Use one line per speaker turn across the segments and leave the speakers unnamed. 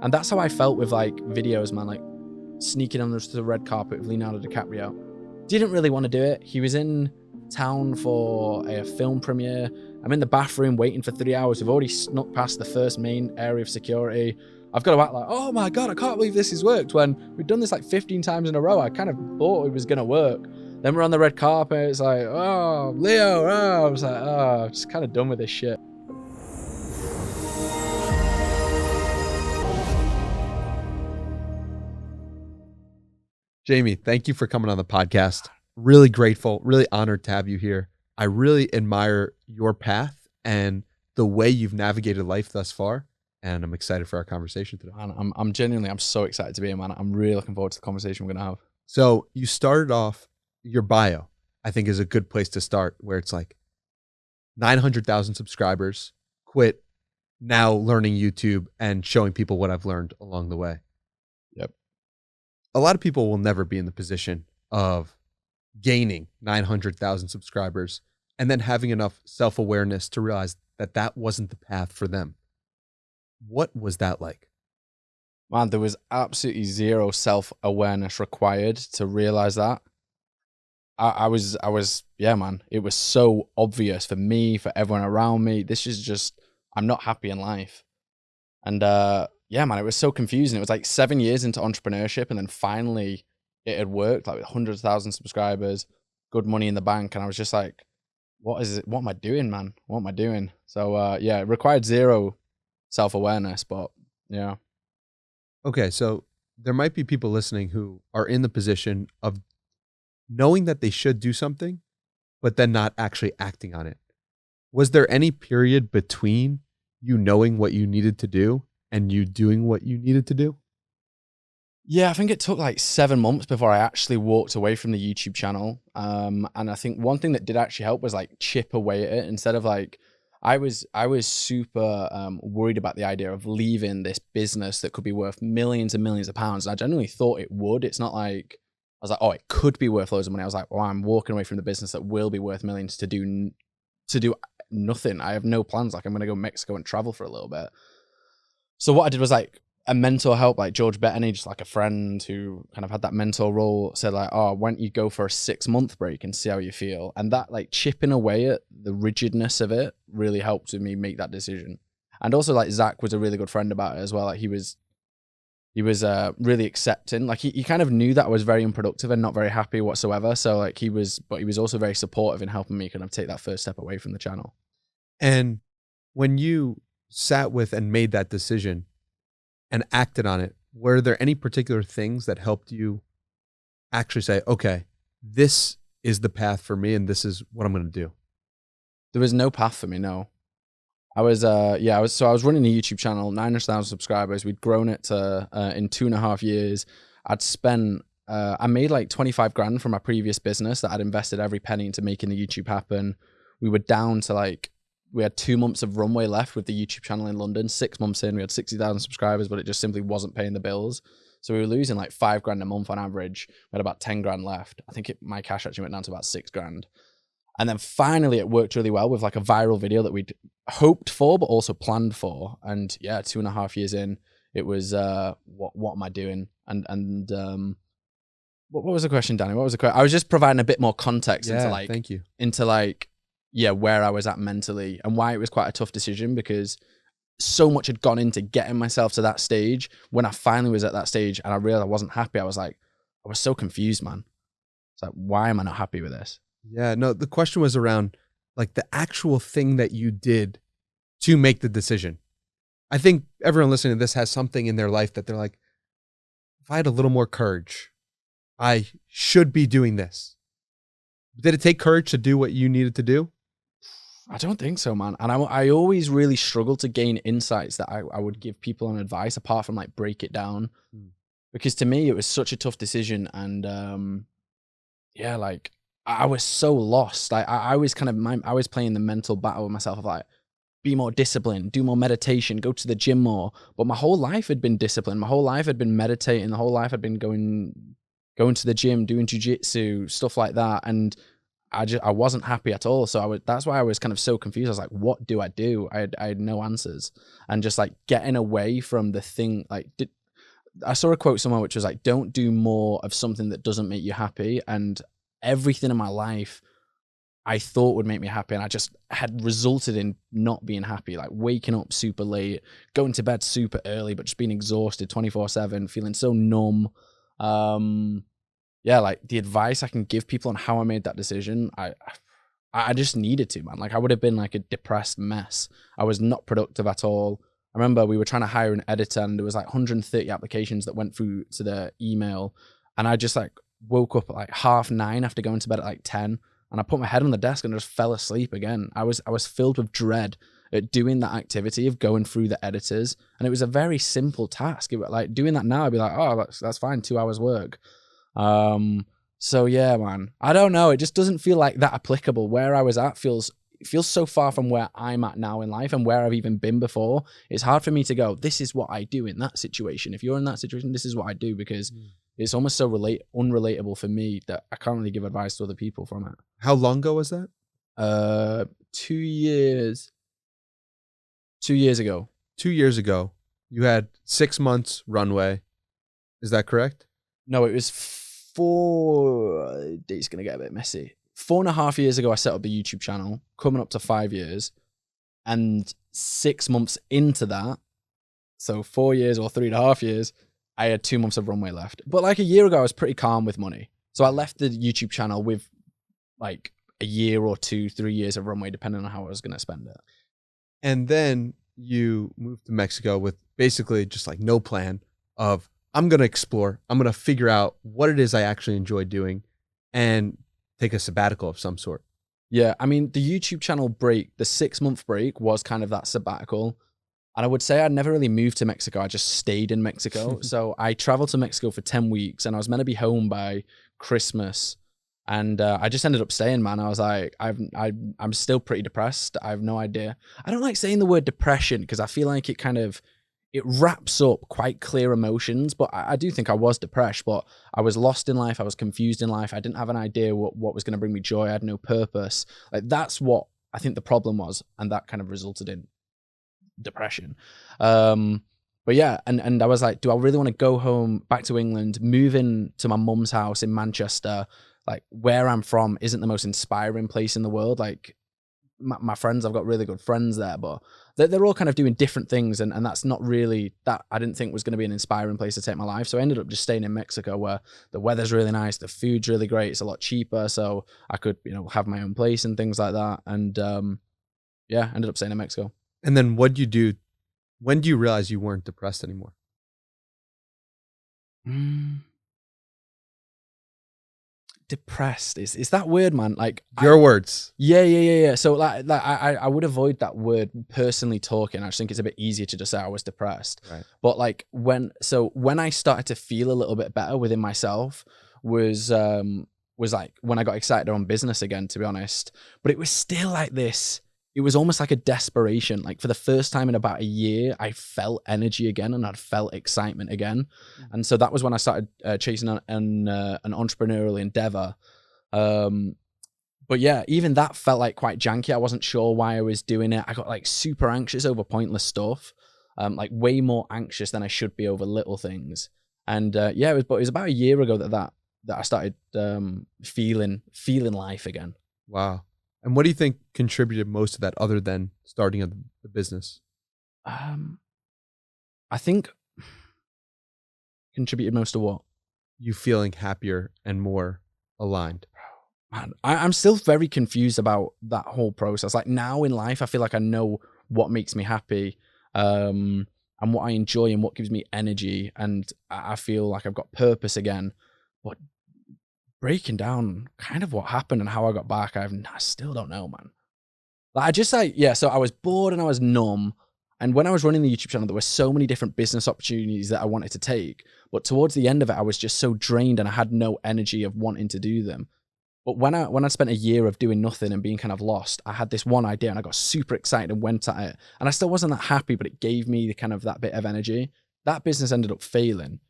And that's how I felt with like videos, man, like sneaking on the red carpet with Leonardo DiCaprio. Didn't really want to do it. He was in town for a film premiere. I'm in the bathroom waiting for 3 hours. We've already snuck past the first main area of security. I've got to act like, oh my God, I can't believe this has worked, when we've done this like 15 times in a row. I kind of thought it was going to work. Then we're on the red carpet. It's like, oh, Leo. Oh. I was like, oh, I'm just kind of done with this shit.
Jamie, thank you for coming on the podcast. Really grateful, really honored to have you here. I really admire your path and the way you've navigated life thus far. And I'm excited for our conversation today.
Man, I'm so excited to be here, man. I'm really looking forward to the conversation we're going to have.
So you started off, your bio, I think, is a good place to start, where it's like 900,000 subscribers, quit, now learning YouTube and showing people what I've learned along the way.
Yep.
A lot of people will never be in the position of gaining 900,000 subscribers and then having enough self-awareness to realize that that wasn't the path for them. What was that like?
Man, there was absolutely zero self-awareness required to realize that. I was, yeah, man, it was so obvious for me, for everyone around me. This is just, I'm not happy in life. And yeah, man, it was so confusing. It was like 7 years into entrepreneurship, and then finally it had worked, like with hundreds of thousands of subscribers, good money in the bank. And I was just like, what is it? What am I doing, man? What am I doing? So yeah, it required zero self-awareness, but yeah.
Okay, so there might be people listening who are in the position of knowing that they should do something, but then not actually acting on it. Was there any period between you knowing what you needed to do and you doing what you needed to do?
Yeah, I think it took like 7 months before I actually walked away from the YouTube channel. And I think one thing that did actually help was like chip away at it. Instead of like, I was super worried about the idea of leaving this business that could be worth millions and millions of pounds. And I genuinely thought it would. It's not like, I was like, oh, it could be worth loads of money. I was like, well, I'm walking away from the business that will be worth millions to do nothing. I have no plans. Like, I'm going to go to Mexico and travel for a little bit. So what I did was like a mentor help, like George Bettany, just like a friend who kind of had that mentor role, said like, oh, why don't you go for a 6-month break and see how you feel? And that like chipping away at the rigidness of it really helped me make that decision. And also like Zach was a really good friend about it as well. Like he was really accepting. Like he kind of knew that I was very unproductive and not very happy whatsoever. So like he was also very supportive in helping me kind of take that first step away from the channel.
And when you sat with and made that decision and acted on it, were there any particular things that helped you actually say, okay, this is the path for me and this is what I'm going to do?
There was no path for me, no. I was running a YouTube channel, 900,000 subscribers. We'd grown it to, in 2.5 years. I made like 25 grand from my previous business that I'd invested every penny into making the YouTube happen. We were down to like, we had 2 months of runway left with the YouTube channel in London. 6 months in, we had 60,000 subscribers, but it just simply wasn't paying the bills. So we were losing like 5 grand a month on average. We had about 10 grand left. I think my cash actually went down to about 6 grand. And then finally it worked really well with like a viral video that we'd hoped for, but also planned for. And yeah, 2.5 years in, it was, what am I doing? And what was the question, Danny? What was the question? I was just providing a bit more context into like,
thank you.
Into like, yeah, where I was at mentally and why it was quite a tough decision, because so much had gone into getting myself to that stage. When I finally was at that stage and I realized I wasn't happy, I was so confused, man. It's like, why am I not happy with this?
Yeah, no, the question was around like the actual thing that you did to make the decision. I think everyone listening to this has something in their life that they're like, if I had a little more courage, I should be doing this. Did it take courage to do what you needed to do?
I don't think so, man. And I always really struggled to gain insights that I would give people on advice, apart from like break it down. Because to me, it was such a tough decision. And yeah, like I was so lost. I was I was playing the mental battle with myself of like, be more disciplined, do more meditation, go to the gym more. But my whole life had been disciplined. My whole life had been meditating. The whole life had been going to the gym, doing jiu-jitsu, stuff like that. And I wasn't happy at all. So that's why I was kind of so confused. I was like, what do I do? I had no answers, and just like getting away from the thing. Like, I saw a quote somewhere which was like, don't do more of something that doesn't make you happy. And everything in my life I thought would make me happy, and I just had resulted in not being happy, like waking up super late, going to bed super early, but just being exhausted 24/7, feeling so numb. Yeah, like the advice I can give people on how I made that decision, I just needed to, man. Like I would have been like a depressed mess. I was not productive at all. I remember we were trying to hire an editor, and there was like 130 applications that went through to the email, and I just like woke up at like 9:30 after going to bed at like 10. And I put my head on the desk and just fell asleep again. I was filled with dread at doing that activity of going through the editors. And it was a very simple task. Like doing that now, I'd be like, oh, that's fine, 2 hours work. So yeah, man, I don't know. It just doesn't feel like that applicable. Where I was at feels so far from where I'm at now in life and where I've even been before. It's hard for me to go, this is what I do in that situation. If you're in that situation, this is what I do, because it's almost so unrelatable for me that I can't really give advice to other people from it.
How long ago was that?
2 years. 2 years ago.
2 years ago. You had 6 months runway. Is that correct?
No, it was 4. It's gonna get a bit messy. 4.5 years ago, I set up the YouTube channel, coming up to 5 years, and 6 months into that, so 4 years or 3.5 years, I had 2 months of runway left. But like a year ago, I was pretty calm with money. So I left the YouTube channel with like a year or 2, 3 years of runway, depending on how I was going to spend it.
And then you moved to Mexico with basically just like no plan of, I'm going to explore. I'm going to figure out what it is I actually enjoy doing and take a sabbatical of some sort.
Yeah. I mean, the YouTube channel break, the 6-month break was kind of that sabbatical. And I would say I never really moved to Mexico. I just stayed in Mexico. So I traveled to Mexico for 10 weeks and I was meant to be home by Christmas. And I just ended up staying, man. I was like, I'm still pretty depressed. I have no idea. I don't like saying the word depression because I feel like it wraps up quite clear emotions. But I do think I was depressed, but I was lost in life. I was confused in life. I didn't have an idea what was going to bring me joy. I had no purpose. Like that's what I think the problem was. And that kind of resulted in depression. But yeah, and I was like, do I really want to go home back to England, move in to my mum's house in Manchester? Like where I'm from isn't the most inspiring place in the world. Like my friends, I've got really good friends there, but they're all kind of doing different things. And that's not really that I didn't think was going to be an inspiring place to take my life. So I ended up just staying in Mexico where the weather's really nice. The food's really great. It's a lot cheaper. So I could, have my own place and things like that. And yeah, ended up staying in Mexico.
And then what'd you do? When do you realize you weren't depressed anymore?
Depressed is that word, man? Like
your words.
Yeah. So like I would avoid that word personally talking. I just think it's a bit easier to just say I was depressed.
Right.
But like when I started to feel a little bit better within myself was like when I got excited on business again, to be honest. But it was still like this. It was almost like a desperation. Like for the first time in about a year, I felt energy again and I'd felt excitement again. And so that was when I started chasing an entrepreneurial endeavor. But yeah, even that felt like quite janky. I wasn't sure why I was doing it. I got like super anxious over pointless stuff, like way more anxious than I should be over little things. And yeah, it was about a year ago that I started feeling life again.
Wow. And what do you think contributed most to that other than starting the business?
I think contributed most to what?
You feeling happier and more aligned.
Man, I'm still very confused about that whole process. Like now in life, I feel like I know what makes me happy and what I enjoy and what gives me energy. And I feel like I've got purpose again. But breaking down kind of what happened and how I got back, I still don't know, man. Like so I was bored and I was numb. And when I was running the YouTube channel, there were so many different business opportunities that I wanted to take. But towards the end of it, I was just so drained and I had no energy of wanting to do them. But when I spent a year of doing nothing and being kind of lost, I had this one idea and I got super excited and went at it. And I still wasn't that happy, but it gave me the kind of that bit of energy. That business ended up failing.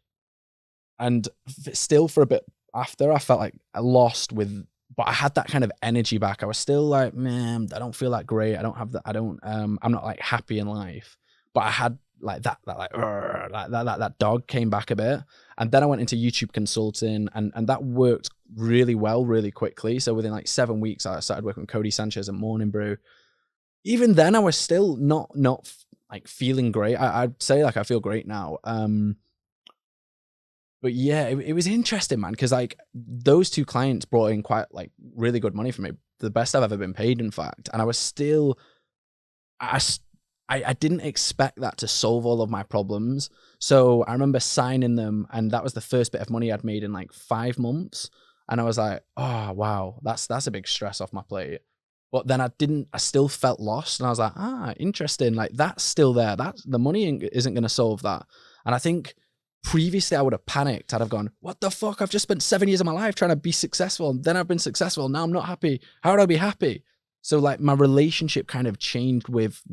And still for a bit after, I felt like I lost with but I had that kind of energy back. I was still like, man, I don't feel that great. I don't have that. I'm not like happy in life, but I had like that dog came back a bit. And then I went into YouTube consulting, and that worked really well, really quickly. So within like 7 weeks, I started working with Codie, Sanchez and Morning Brew. Even then I was still not like feeling great. I'd say like I feel great now. But yeah, it was interesting, man, because like those two clients brought in quite like really good money for me, the best I've ever been paid, in fact. And I was still, I didn't expect that to solve all of my problems. So I remember signing them, and that was the first bit of money I'd made in like 5 months. And I was like, oh wow, that's a big stress off my plate. But then I still felt lost, and I was like, interesting. Like that's still there. The money isn't going to solve that. And I think previously I would have panicked. I'd have gone, what the fuck? I've just spent 7 years of my life trying to be successful. And then I've been successful. Now I'm not happy. How would I be happy? So like my relationship kind of changed with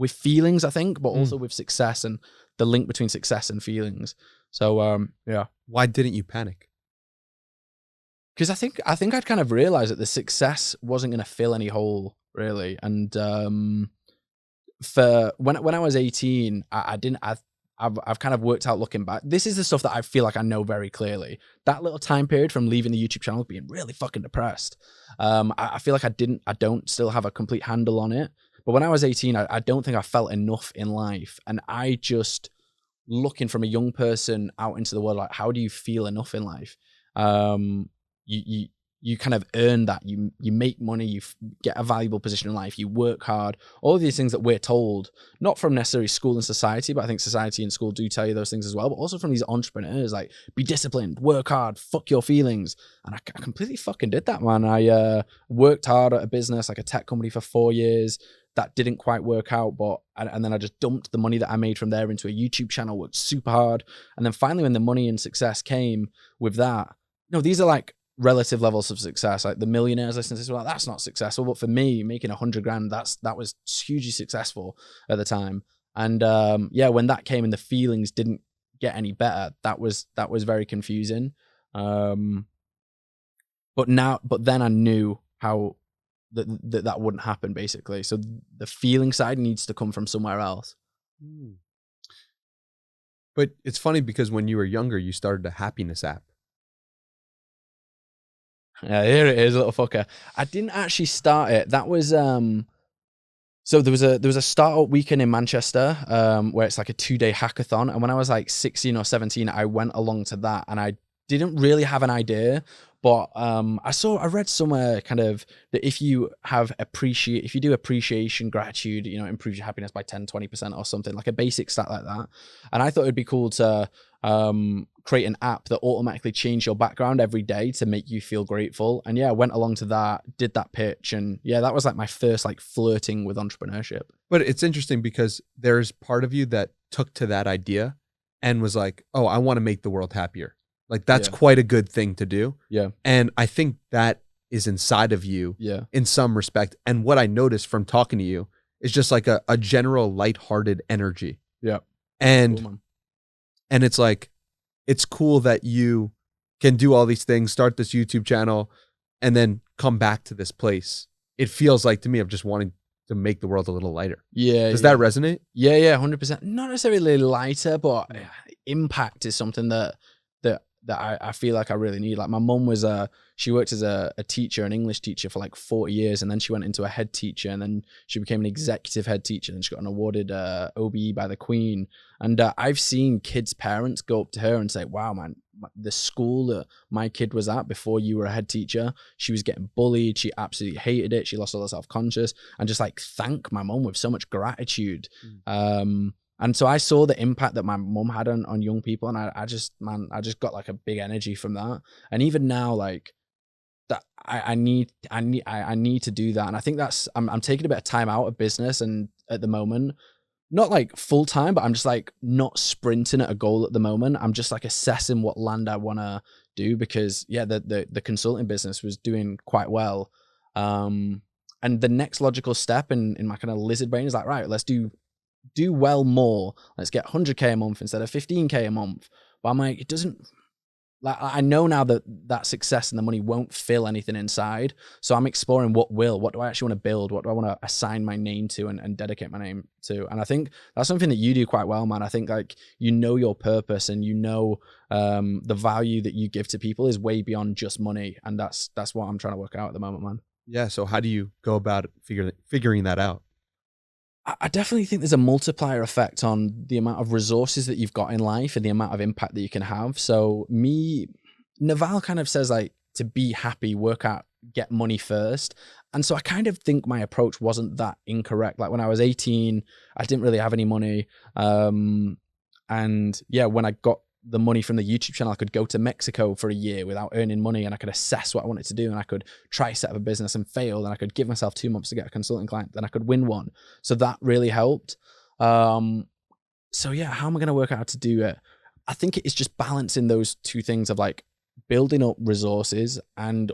feelings, I think, but also with success and the link between success and feelings. So yeah.
Why didn't you panic?
Because I think I'd kind of realized that the success wasn't going to fill any hole really. And for when I was 18, I've kind of worked out looking back. This is the stuff that I feel like I know very clearly. That little time period from leaving the YouTube channel, being really fucking depressed. I feel like I don't still have a complete handle on it. But when I was 18, I don't think I felt enough in life. And I just, looking from a young person out into the world, like, how do you feel enough in life? You kind of earn that. You make money, you get a valuable position in life, you work hard, all of these things that we're told, not from necessarily school and society, but I think society and school do tell you those things as well, but also from these entrepreneurs, like, be disciplined, work hard, fuck your feelings. And I completely fucking did that, man. I worked hard at a business, like a tech company, for 4 years. That didn't quite work out, and then I just dumped the money that I made from there into a YouTube channel, worked super hard. And then finally, when the money and success came with that, these are like relative levels of success. Like the millionaires listen to this, well, that's not successful. But for me, making 100 grand, that was hugely successful at the time. And yeah, when that came and the feelings didn't get any better, that was very confusing. But then I knew how that wouldn't happen, basically. So the feeling side needs to come from somewhere else.
But it's funny because when you were younger, you started a happiness app.
Yeah, here it is, little fucker. I didn't actually start it. That was so there was a startup weekend in Manchester, where it's like a 2-day hackathon. And when I was like 16 or 17, I went along to that, and I didn't really have an idea, but I read somewhere kind of that if you do appreciation, gratitude, improves your happiness by 10-20% or something, like a basic stat like that. And I thought it'd be cool to create an app that automatically changed your background every day to make you feel grateful. And yeah, I went along to that, did that pitch, and yeah, that was like my first like flirting with entrepreneurship.
But it's interesting because there's part of you that took to that idea and was like, oh, I want to make the world happier. Like that's quite a good thing to do.
Yeah.
And I think that is inside of you in some respect. And what I noticed from talking to you is just like a general lighthearted energy.
Yeah.
And
cool,
and it's like, it's cool that you can do all these things, start this YouTube channel, and then come back to this place. It feels like to me of just wanting to make the world a little lighter.
Yeah.
Does that resonate?
Yeah, 100%. Not necessarily lighter, but impact is something that I feel like I really need. Like my mum was she worked as a teacher, an English teacher for like 40 years, and then she went into a head teacher, and then she became an executive head teacher, and she got an awarded OBE by the Queen. And I've seen kids' parents go up to her and say, wow, man, the school that my kid was at before you were a head teacher, she was getting bullied, she absolutely hated it, she lost all her self-conscious, and just like thank my mum with so much gratitude. And so I saw the impact that my mum had on young people, and I just got like a big energy from that. And even now, like that, I need to do that. And I think I'm taking a bit of time out of business, and at the moment, not like full time, but I'm just like not sprinting at a goal at the moment. I'm just like assessing what land I want to do, because yeah, the consulting business was doing quite well. And the next logical step in my kind of lizard brain is like, right, let's do well more. Let's get 100K a month instead of 15K a month. But I'm like, like I know now that that success and the money won't fill anything inside. So I'm exploring what will. What do I actually want to build? What do I want to assign my name to and dedicate my name to? And I think that's something that you do quite well, man. I think like you know your purpose and you know the value that you give to people is way beyond just money. And that's what I'm trying to work out at the moment, man.
Yeah. So how do you go about figuring that out?
I definitely think there's a multiplier effect on the amount of resources that you've got in life and the amount of impact that you can have. So Naval kind of says like to be happy, work out, get money first. And so I kind of think my approach wasn't that incorrect. Like when I was 18, I didn't really have any money. And yeah, when I got the money from the YouTube channel, I could go to Mexico for a year without earning money and I could assess what I wanted to do and I could try set up a business and fail and I could give myself 2 months to get a consulting client and I could win one. So that really helped. So yeah, how am I going to work out how to do it? I think it's just balancing those two things of like building up resources and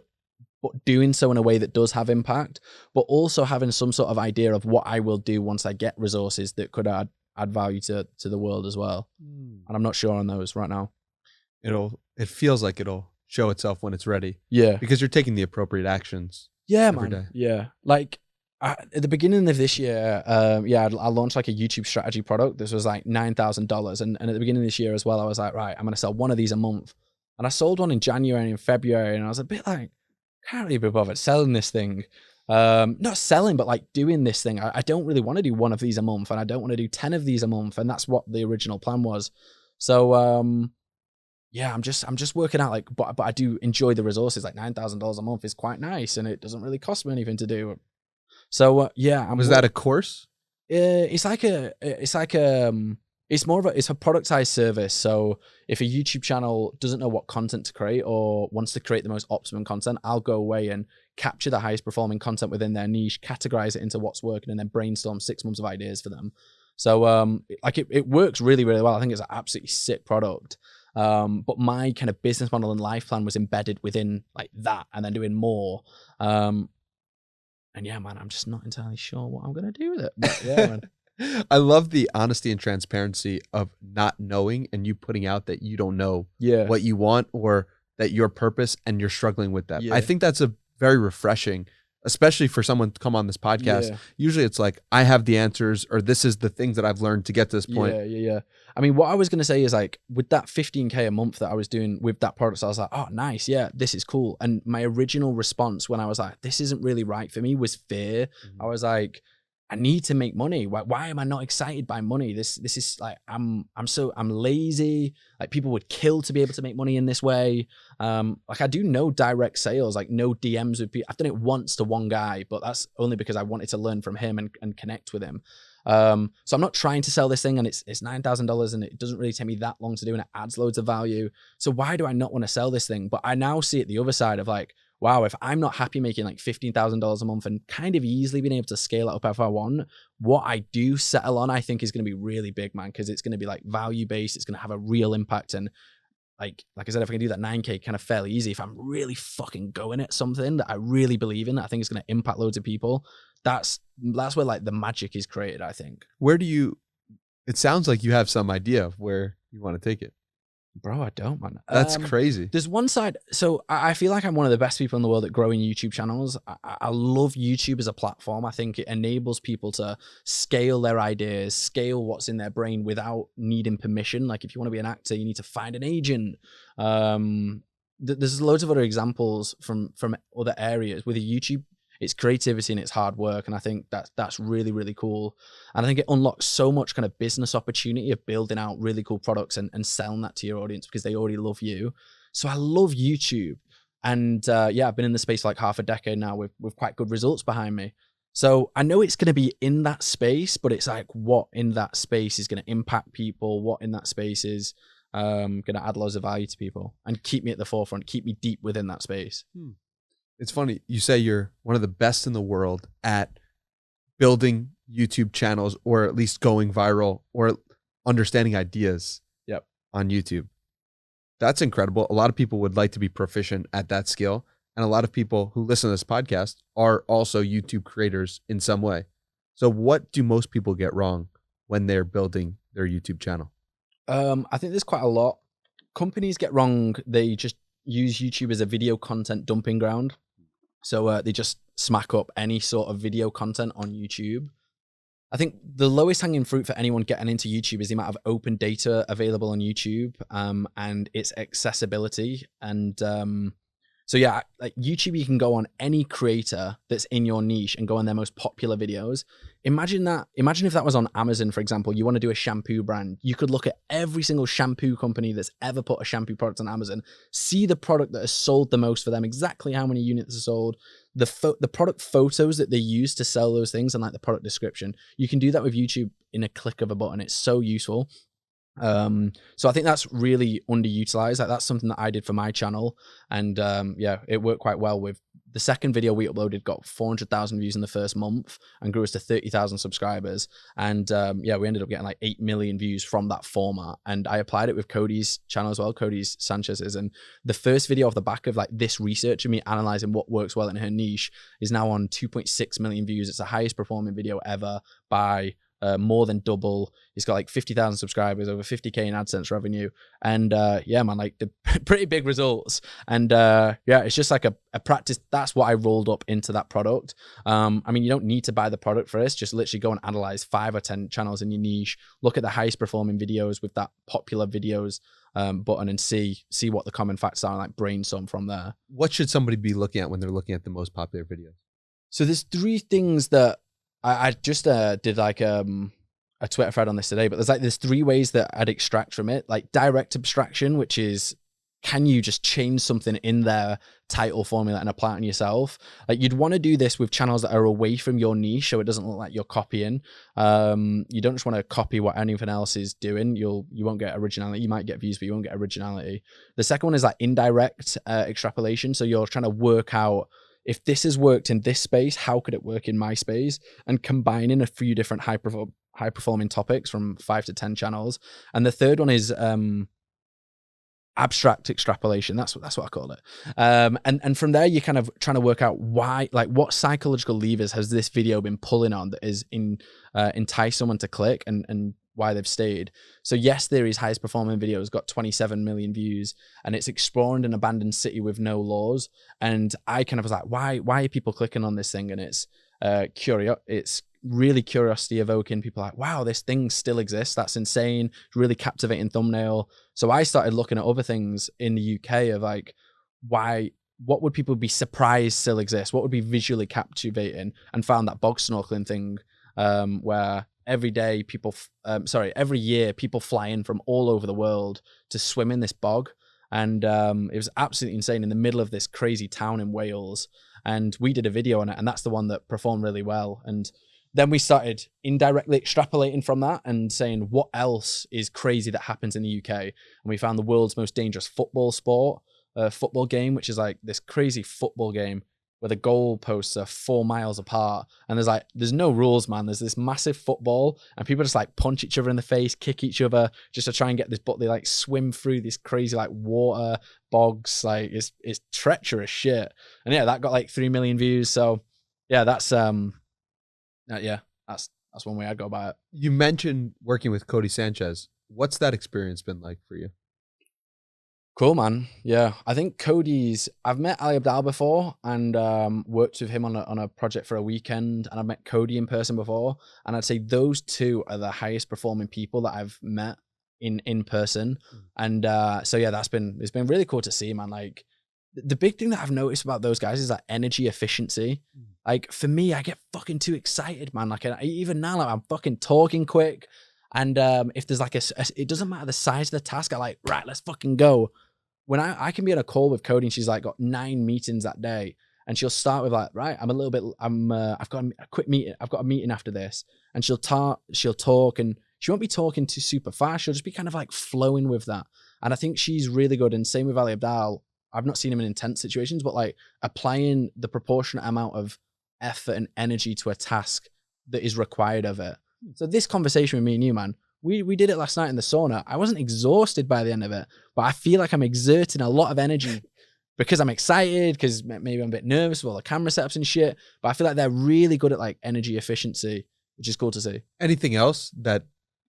doing so in a way that does have impact, but also having some sort of idea of what I will do once I get resources that could add value to the world as well. And I'm not sure on those right now.
It feels like it'll show itself when it's ready.
Yeah.
Because you're taking the appropriate actions.
Yeah,
every
man.
day.
Yeah. Like at the beginning of this year, I launched like a YouTube strategy product. This was like $9,000. And at the beginning of this year as well, I was like, right, I'm going to sell one of these a month. And I sold one in January and February. And I was a bit like, can't really be bothered selling this thing. Not selling, but like doing this thing. I don't really want to do one of these a month and I don't want to do 10 of these a month. And that's what the original plan was. So, yeah, I'm just working out like, but I do enjoy the resources. Like $9,000 a month is quite nice and it doesn't really cost me anything to do. So, yeah.
Was that a course?
It's more of it's a productized service. So if a YouTube channel doesn't know what content to create or wants to create the most optimum content, I'll go away and capture the highest performing content within their niche, categorize it into what's working, and then brainstorm 6 months of ideas for them. So like it works really, really well. I think it's an absolutely sick product. But my kind of business model and life plan was embedded within like that and then doing more. And yeah, man, I'm just not entirely sure what I'm going to do with it. But yeah, man.
I love the honesty and transparency of not knowing and you putting out that you don't know what you want or that your purpose and you're struggling with that. I think that's a very refreshing, especially for someone to come on this podcast. Usually it's like, I have the answers or this is the things that I've learned to get to this point.
Yeah. I mean, what I was going to say is like with that 15K a month that I was doing with that product, so I was like, oh, nice. Yeah, this is cool. And my original response when I was like, this isn't really right for me was fear. I was like, I need to make money. Why am I not excited by money? This is like, I'm lazy. Like people would kill to be able to make money in this way. Like I do no direct sales, like no DMs with people. I've done it once to one guy, but that's only because I wanted to learn from him and connect with him. So I'm not trying to sell this thing and it's $9,000 and it doesn't really take me that long to do and it adds loads of value. So why do I not want to sell this thing? But I now see it the other side of like, wow, if I'm not happy making like $15,000 a month and kind of easily being able to scale it up if I want, what I do settle on, I think is going to be really big, man, because it's going to be like value based. It's going to have a real impact. And like I said, if I can do that 9K kind of fairly easy, if I'm really fucking going at something that I really believe in, that I think is going to impact loads of people, that's where like the magic is created, I think.
It sounds like you have some idea of where you want to take it.
Bro, I don't, man.
That's crazy.
There's one side. So I feel like I'm one of the best people in the world at growing YouTube channels. I love YouTube as a platform. I think it enables people to scale their ideas, scale what's in their brain without needing permission. Like if you want to be an actor, you need to find an agent. There's loads of other examples from other areas with YouTube. It's creativity and it's hard work. And I think that's really, really cool. And I think it unlocks so much kind of business opportunity of building out really cool products and selling that to your audience because they already love you. So I love YouTube. And yeah, I've been in the space for like half a decade now with quite good results behind me. So I know it's going to be in that space, but it's like what in that space is going to impact people, what in that space is going to add loads of value to people and keep me at the forefront, keep me deep within that space.
It's funny. You say you're one of the best in the world at building YouTube channels or at least going viral or understanding ideas on YouTube. That's incredible. A lot of people would like to be proficient at that skill. And a lot of people who listen to this podcast are also YouTube creators in some way. So what do most people get wrong when they're building their YouTube channel?
I think there's quite a lot. companies get wrong, they just use YouTube as a video content dumping ground. So they just smack up any sort of video content on YouTube. I think the lowest hanging fruit for anyone getting into YouTube is the amount of open data available on YouTube, and its accessibility. And so yeah, like YouTube, you can go on any creator that's in your niche and go on their most popular videos. Imagine if that was on Amazon, for example. You want to do a shampoo brand. You could look at every single shampoo company that's ever put a shampoo product on Amazon, see the product that has sold the most for them, exactly how many units are sold, the product photos that they use to sell those things, and like the product description. You can do that with YouTube in a click of a button. It's so useful. So I think that's really underutilized. Like that's something that I did for my channel, and yeah, it worked quite well. With the second video we uploaded, got 400,000 views in the first month and grew us to 30,000 subscribers. And yeah, we ended up getting like 8 million views from that format. And I applied it with Codie's channel as well, Codie's Sanchez's. And the first video off the back of like this research and me analyzing what works well in her niche is now on 2.6 million views. It's the highest performing video ever by more than double. He's got like 50,000 subscribers, over 50K in AdSense revenue. And yeah, man, like the pretty big results. And yeah, it's just like a practice. That's what I rolled up into that product. I mean, you don't need to buy the product for this. Just literally go and analyze 5 or 10 channels in your niche, look at the highest performing videos with that popular videos button, and see what the common facts are, and like brainstorm from there.
What should somebody be looking at when they're looking at the most popular videos?
So there's 3 things that I just did like a Twitter thread on this today, but there's 3 ways that I'd extract from it. Like direct abstraction, which is, can you just change something in their title formula and apply it on yourself? Like you'd want to do this with channels that are away from your niche, so it doesn't look like you're copying. You don't just want to copy what anyone else is doing. You won't get originality. You might get views, but you won't get originality. The second one is like indirect extrapolation. So you're trying to work out, if this has worked in this space, how could it work in my space? And combining a few different high performing topics from 5 to 10 channels. And the third one is abstract extrapolation. That's what I call it. And from there, you're kind of trying to work out why, like what psychological levers has this video been pulling on that is entice someone to click, and why they've stayed. So Yes Theory's highest performing video has got 27 million views, and it's exploring an abandoned city with no laws. And I kind of was like, why are people clicking on this thing? And it's it's really curiosity evoking. People are like, wow, this thing still exists. That's insane. It's really captivating thumbnail. So I started looking at other things in the UK of like, what would people be surprised still exists? What would be visually captivating? And found that bog snorkeling thing, where every year people fly in from all over the world to swim in this bog. And it was absolutely insane in the middle of this crazy town in Wales. And we did a video on it, and that's the one that performed really well. And then we started indirectly extrapolating from that and saying, what else is crazy that happens in the UK? And we found the world's most dangerous football game, which is like this crazy football game where the goalposts are 4 miles apart, and there's no rules, man. There's this massive football, and people just like punch each other in the face, kick each other just to try and get this, but they like swim through this crazy like water bogs. Like it's treacherous shit. And yeah, that got like 3 million views. So yeah, that's that's one way I'd go about it.
You mentioned working with Codie Sanchez. What's that experience been like for you?
Cool, man. Yeah, I think I've met Ali Abdaal before and worked with him on a project for a weekend, and I've met Codie in person before, and I'd say those 2 are the highest performing people that I've met in person. And so yeah, it's been really cool to see, man. Like the big thing that I've noticed about those guys is that energy efficiency. Like for me, I get fucking too excited, man. Like even now, like I'm fucking talking quick. And if there's like it doesn't matter the size of the task, I like, right, let's fucking go. When I can be on a call with Codie and she's like got 9 meetings that day, and she'll start with like, right, I've got a quick meeting. I've got a meeting after this. And she'll talk, and she won't be talking too super fast. She'll just be kind of like flowing with that. And I think she's really good. And same with Ali Abdaal. I've not seen him in intense situations, but like applying the proportionate amount of effort and energy to a task that is required of it. So this conversation with me and you, man, we did it last night in the sauna. I wasn't exhausted by the end of it, but I feel like I'm exerting a lot of energy because I'm excited, because maybe I'm a bit nervous with all the camera setups and shit, but I feel like they're really good at like energy efficiency, which is cool to see.
Anything else that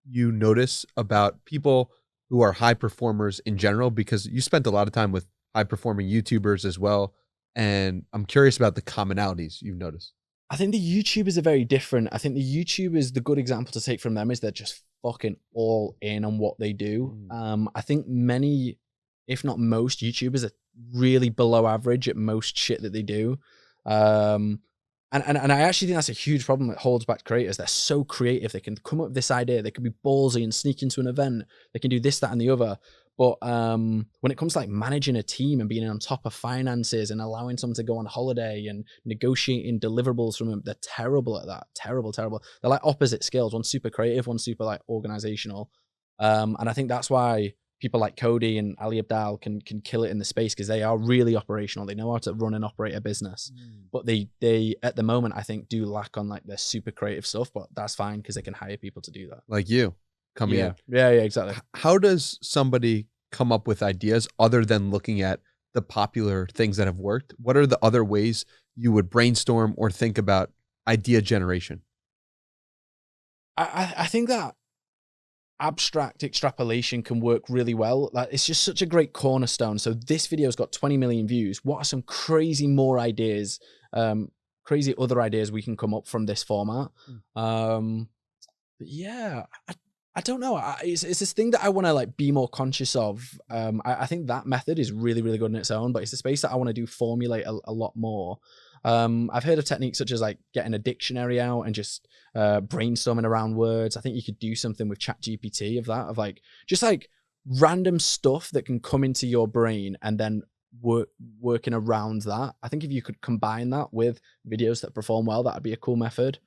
you notice about people who are high performers in general? Because you spent a lot of time with high performing YouTubers as well. And I'm curious about the commonalities you've noticed.
I think the YouTubers are very different. I think the YouTubers, the good example to take from them is they're just fucking all in on what they do. I think many, if not most, YouTubers are really below average at most shit that they do. And I actually think that's a huge problem that holds back creators. They're so creative. They can come up with this idea. They can be ballsy and sneak into an event. They can do this, that, and the other. But when it comes to like managing a team and being on top of finances and allowing someone to go on holiday and negotiating deliverables from them, they're terrible at that. Terrible. They're like opposite skills. One's super creative, one's super like organizational. And I think that's why people like Codie and Ali Abdaal can kill it in the space, because they are really operational. They know how to run and operate a business. But they at the moment, I think, do lack on like their super creative stuff, but that's fine because they can hire people to do that.
Like you coming in.
Yeah, exactly.
How does somebody come up with ideas other than looking at the popular things that have worked? What are the other ways you would brainstorm or think about idea generation?
I think that abstract extrapolation can work really well. Like, it's just such a great cornerstone. So this video's got 20 million views. What are some crazy more ideas, crazy other ideas we can come up from this format? But yeah, I don't know. It's this thing that I want to like be more conscious of. I think that method is really, really good in its own, but it's a space that I want to do formulate a lot more. I've heard of techniques such as like getting a dictionary out and just brainstorming around words. I think you could do something with ChatGPT of that, of like just like random stuff that can come into your brain and then working around that. I think if you could combine that with videos that perform well, that'd be a cool method.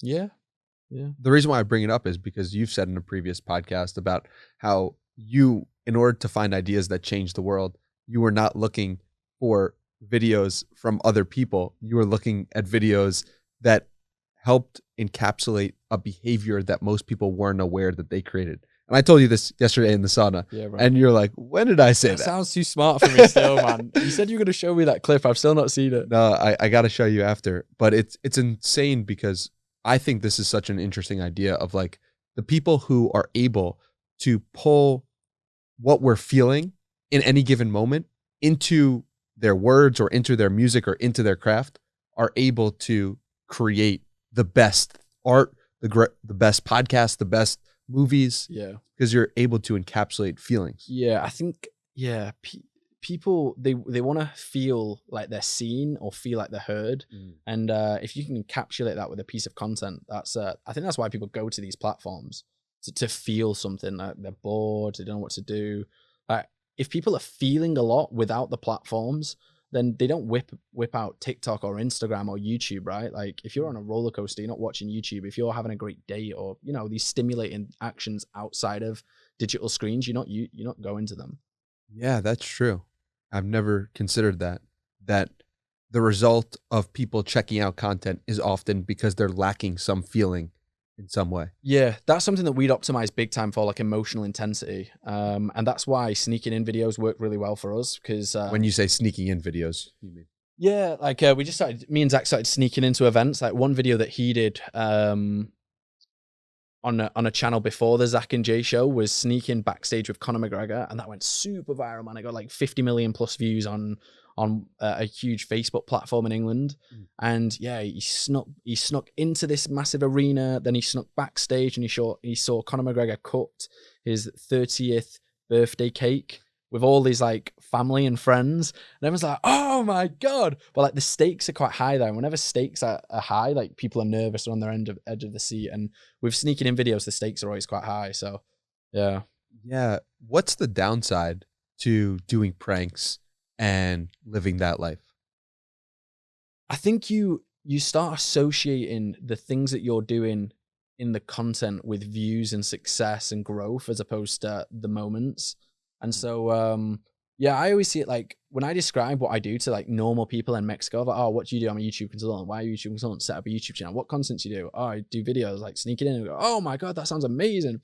Yeah.
The reason why I bring it up is because you've said in a previous podcast about how you, in order to find ideas that change the world, you were not looking for videos from other people. You were looking at videos that helped encapsulate a behavior that most people weren't aware that they created. And I told you this yesterday in the sauna. Yeah, right. And you're like, when did I say that?
Sounds too smart for me still, man. You said you were going to show me that clip. I've still not seen it.
No, I got to show you after. But it's insane because I think this is such an interesting idea of like the people who are able to pull what we're feeling in any given moment into their words or into their music or into their craft are able to create the best art, the best podcast, the best movies. Yeah. Because you're able to encapsulate feelings.
Yeah. I think, yeah. People, they want to feel like they're seen or feel like they're heard. And if you can encapsulate that with a piece of content, that's I think that's why people go to these platforms to feel something. Like they're bored, they don't know what to do. If people are feeling a lot without the platforms, then they don't whip out TikTok or Instagram or YouTube, right? Like if you're on a roller coaster, you're not watching YouTube. If you're having a great day or, you know, these stimulating actions outside of digital screens, you're not going to them.
Yeah, that's true. I've never considered that the result of people checking out content is often because they're lacking some feeling in some way.
Yeah, that's something that we'd optimize big time for, like emotional intensity. And that's why sneaking in videos work really well for us. Because
when you say sneaking in videos, you mean?
Yeah, like we just started, me and Zach started sneaking into events. Like one video that he did on a channel before the Zach and Jay show was sneaking backstage with Conor McGregor, and that went super viral, man. It got like 50 million plus views on a huge Facebook platform in England. And yeah, he snuck into this massive arena, then he snuck backstage and he saw Conor McGregor cut his 30th birthday cake with all his like family and friends, and everyone's like, oh my God. But like the stakes are quite high there, and whenever stakes are high, like people are nervous on their edge of the seat, and with sneaking in videos, the stakes are always quite high. So yeah.
What's the downside to doing pranks and living that life?
I think you start associating the things that you're doing in the content with views and success and growth as opposed to the moments. And so, yeah, I always see it like when I describe what I do to like normal people in Mexico, like, oh, what do you do? I'm a YouTube consultant. Why are you a YouTube consultant? Set up a YouTube channel. What content do you do? Oh, I do videos, like sneak it in and go, oh my God, that sounds amazing.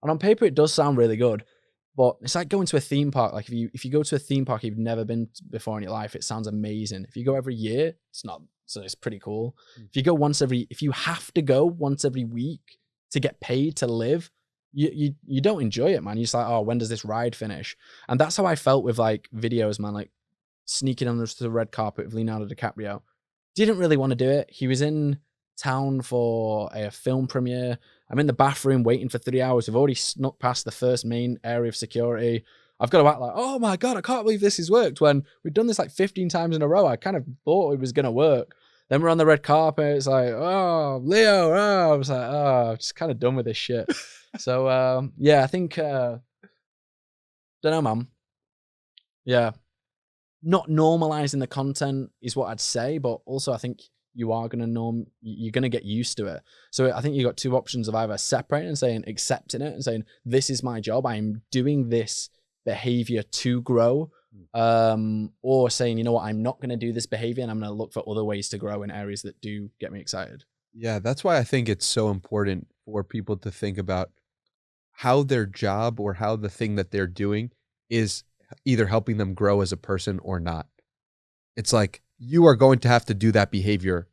And on paper, it does sound really good. But it's like going to a theme park. Like if you go to a theme park you've never been before in your life, it sounds amazing. If you go every year, it's not. So it's pretty cool. If you have to go once every week to get paid to live, you don't enjoy it, man. You're just like, oh, when does this ride finish? And that's how I felt with like videos, man. Like sneaking on the red carpet with Leonardo DiCaprio. Didn't really want to do it. He was in town for a film premiere. I'm in the bathroom waiting for 3 hours. We've already snuck past the first main area of security. I've got to act like, oh my God, I can't believe this has worked, when we've done this like 15 times in a row. I kind of thought it was going to work. Then we're on the red carpet. It's like, oh, Leo. Oh. I was like, oh, I'm just kind of done with this shit. So, yeah, I think, don't know, man. Yeah. Not normalizing the content is what I'd say, but also I think you are going to you're going to get used to it. So I think you got two options of either separating and saying, accepting it and saying, this is my job. I'm doing this behavior to grow, or saying, you know what, I'm not going to do this behavior and I'm going to look for other ways to grow in areas that do get me excited.
Yeah, that's why I think it's so important for people to think about how their job or how the thing that they're doing is either helping them grow as a person or not. It's like, you are going to have to do that behavior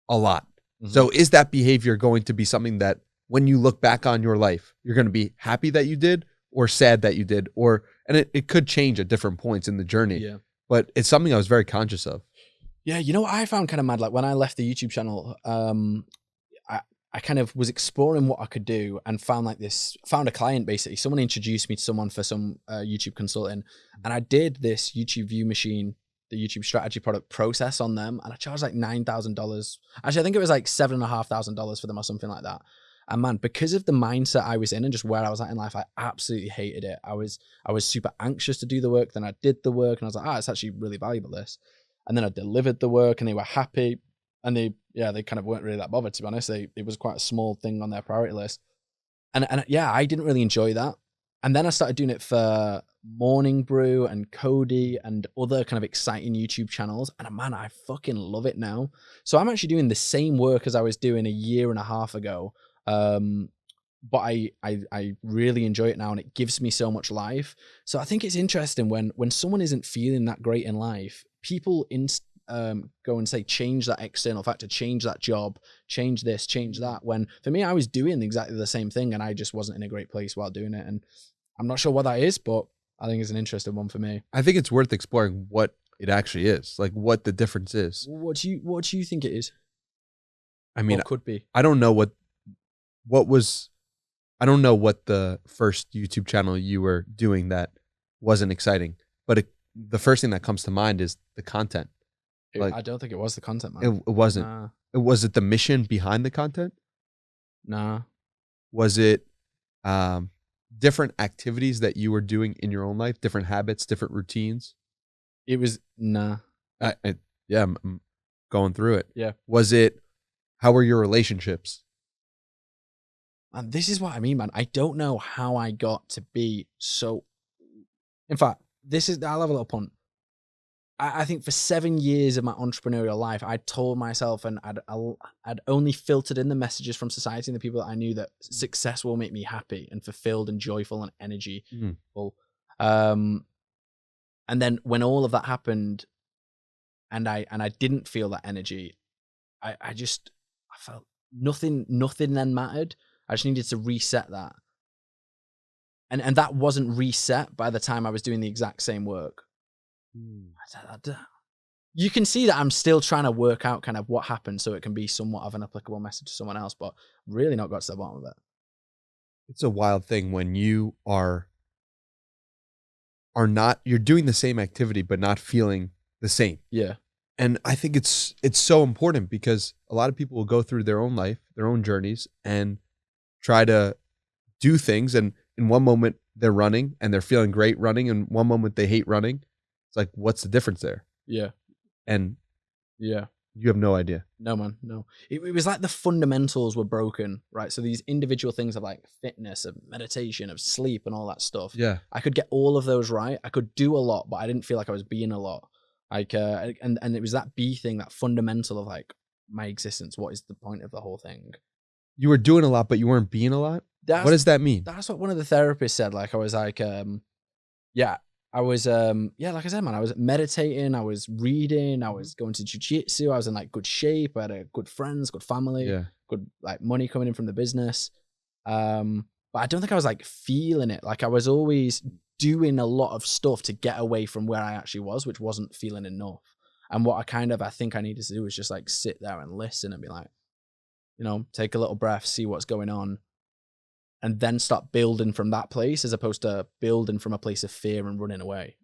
a lot. Mm-hmm. So is that behavior going to be something that when you look back on your life, you're going to be happy that you did or sad that you did, and it could change at different points in the journey.
Yeah.
But it's something I was very conscious of.
Yeah. You know what I found kind of mad? Like when I left the YouTube channel, I kind of was exploring what I could do and found a client basically. Someone introduced me to someone for some YouTube consulting, and I did this YouTube view machine, the YouTube strategy product process on them, and I charged like $9,000. Actually, I think it was like $7,500 for them or something like that. And man, because of the mindset I was in and just where I was at in life, I absolutely hated it. I was super anxious to do the work. Then I did the work and I was like, it's actually really valuable, this. And then I delivered the work and they were happy. And they kind of weren't really that bothered, to be honest. It was quite a small thing on their priority list. And yeah, I didn't really enjoy that. And then I started doing it for Morning Brew and Codie and other kind of exciting YouTube channels. And man, I fucking love it now. So I'm actually doing the same work as I was doing a year and a half ago. But I really enjoy it now, and it gives me so much life. So I think it's interesting when someone isn't feeling that great in life, people go and say, change that external factor, change that job, change this, change that. When for me, I was doing exactly the same thing and I just wasn't in a great place while doing it. And I'm not sure what that is, but I think it's an interesting one for me.
I think it's worth exploring what it actually is, like what the difference is.
What do you think it is?
I mean,
it could be.
I don't know I don't know what the first YouTube channel you were doing that wasn't exciting, but the first thing that comes to mind is the content.
I don't think it was the content, man.
It wasn't.
Nah.
Was it the mission behind the content?
Nah.
Was it different activities that you were doing in your own life, different habits, different routines?
It was, nah.
I'm going through it.
Yeah.
Was it, how were your relationships?
And this is what I mean, man. I don't know how I got to be so. In fact, I'll have a little punt. I think for 7 years of my entrepreneurial life, I told myself, and I'd only filtered in the messages from society and the people that I knew, that success will make me happy and fulfilled and joyful and energy. And then when all of that happened, and I didn't feel that energy, I felt nothing then mattered. I just needed to reset that. And that wasn't reset by the time I was doing the exact same work. You can see that I'm still trying to work out kind of what happened so it can be somewhat of an applicable message to someone else, but really not got to the bottom of it.
It's a wild thing when you are not, you're doing the same activity but not feeling the same.
Yeah.
And I think it's so important because a lot of people will go through their own life, their own journeys, and try to do things, and in one moment they're running and they're feeling great running, and one moment they hate running. It's like, what's the difference there?
Yeah.
And
yeah,
you have no idea.
No, man, no. It was like the fundamentals were broken, right? So these individual things of like fitness, of meditation, of sleep and all that stuff.
Yeah.
I could get all of those right. I could do a lot, but I didn't feel like I was being a lot. Like, and it was that B thing, that fundamental of like my existence. What is the point of the whole thing?
You were doing a lot, but you weren't being a lot? What does that mean?
That's what one of the therapists said. Like, I was like, I was, like I said, man, I was meditating, I was reading, I was going to jiu-jitsu, I was in like good shape, I had good friends, good family, good like money coming in from the business. But but I don't think I was like feeling it. Like I was always doing a lot of stuff to get away from where I actually was, which wasn't feeling enough. And what I think I needed to do was just like sit there and listen and be like, take a little breath, see what's going on, and then start building from that place as opposed to building from a place of fear and running away.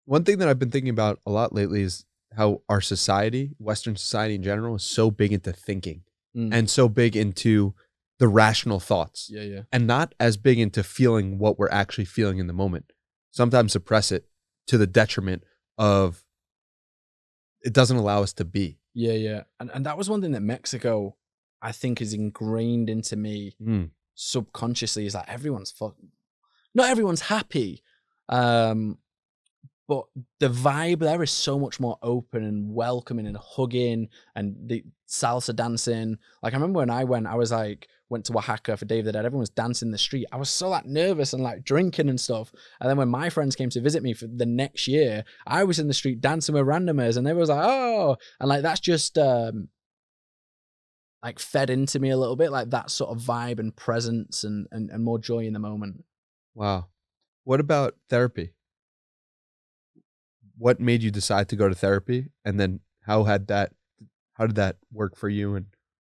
One thing that I've been thinking about a lot lately is how our society, Western society in general, is so big into thinking and so big into the rational thoughts.
Yeah.
And not as big into feeling what we're actually feeling in the moment. Sometimes suppress it to the detriment of it doesn't allow us to be.
Yeah. And that was one thing that Mexico, I think, is ingrained into me subconsciously, is like not everyone's happy. But the vibe there is so much more open and welcoming and hugging and the salsa dancing. Like I remember when I went to Oaxaca for Day of the Dead, everyone was dancing in the street. I was so like nervous and like drinking and stuff. And then when my friends came to visit me for the next year, I was in the street dancing with randomers and they was like, oh, and like that's just like fed into me a little bit, like that sort of vibe and presence and more joy in the moment.
Wow. What about therapy? What made you decide to go to therapy? And then how did that work for you? And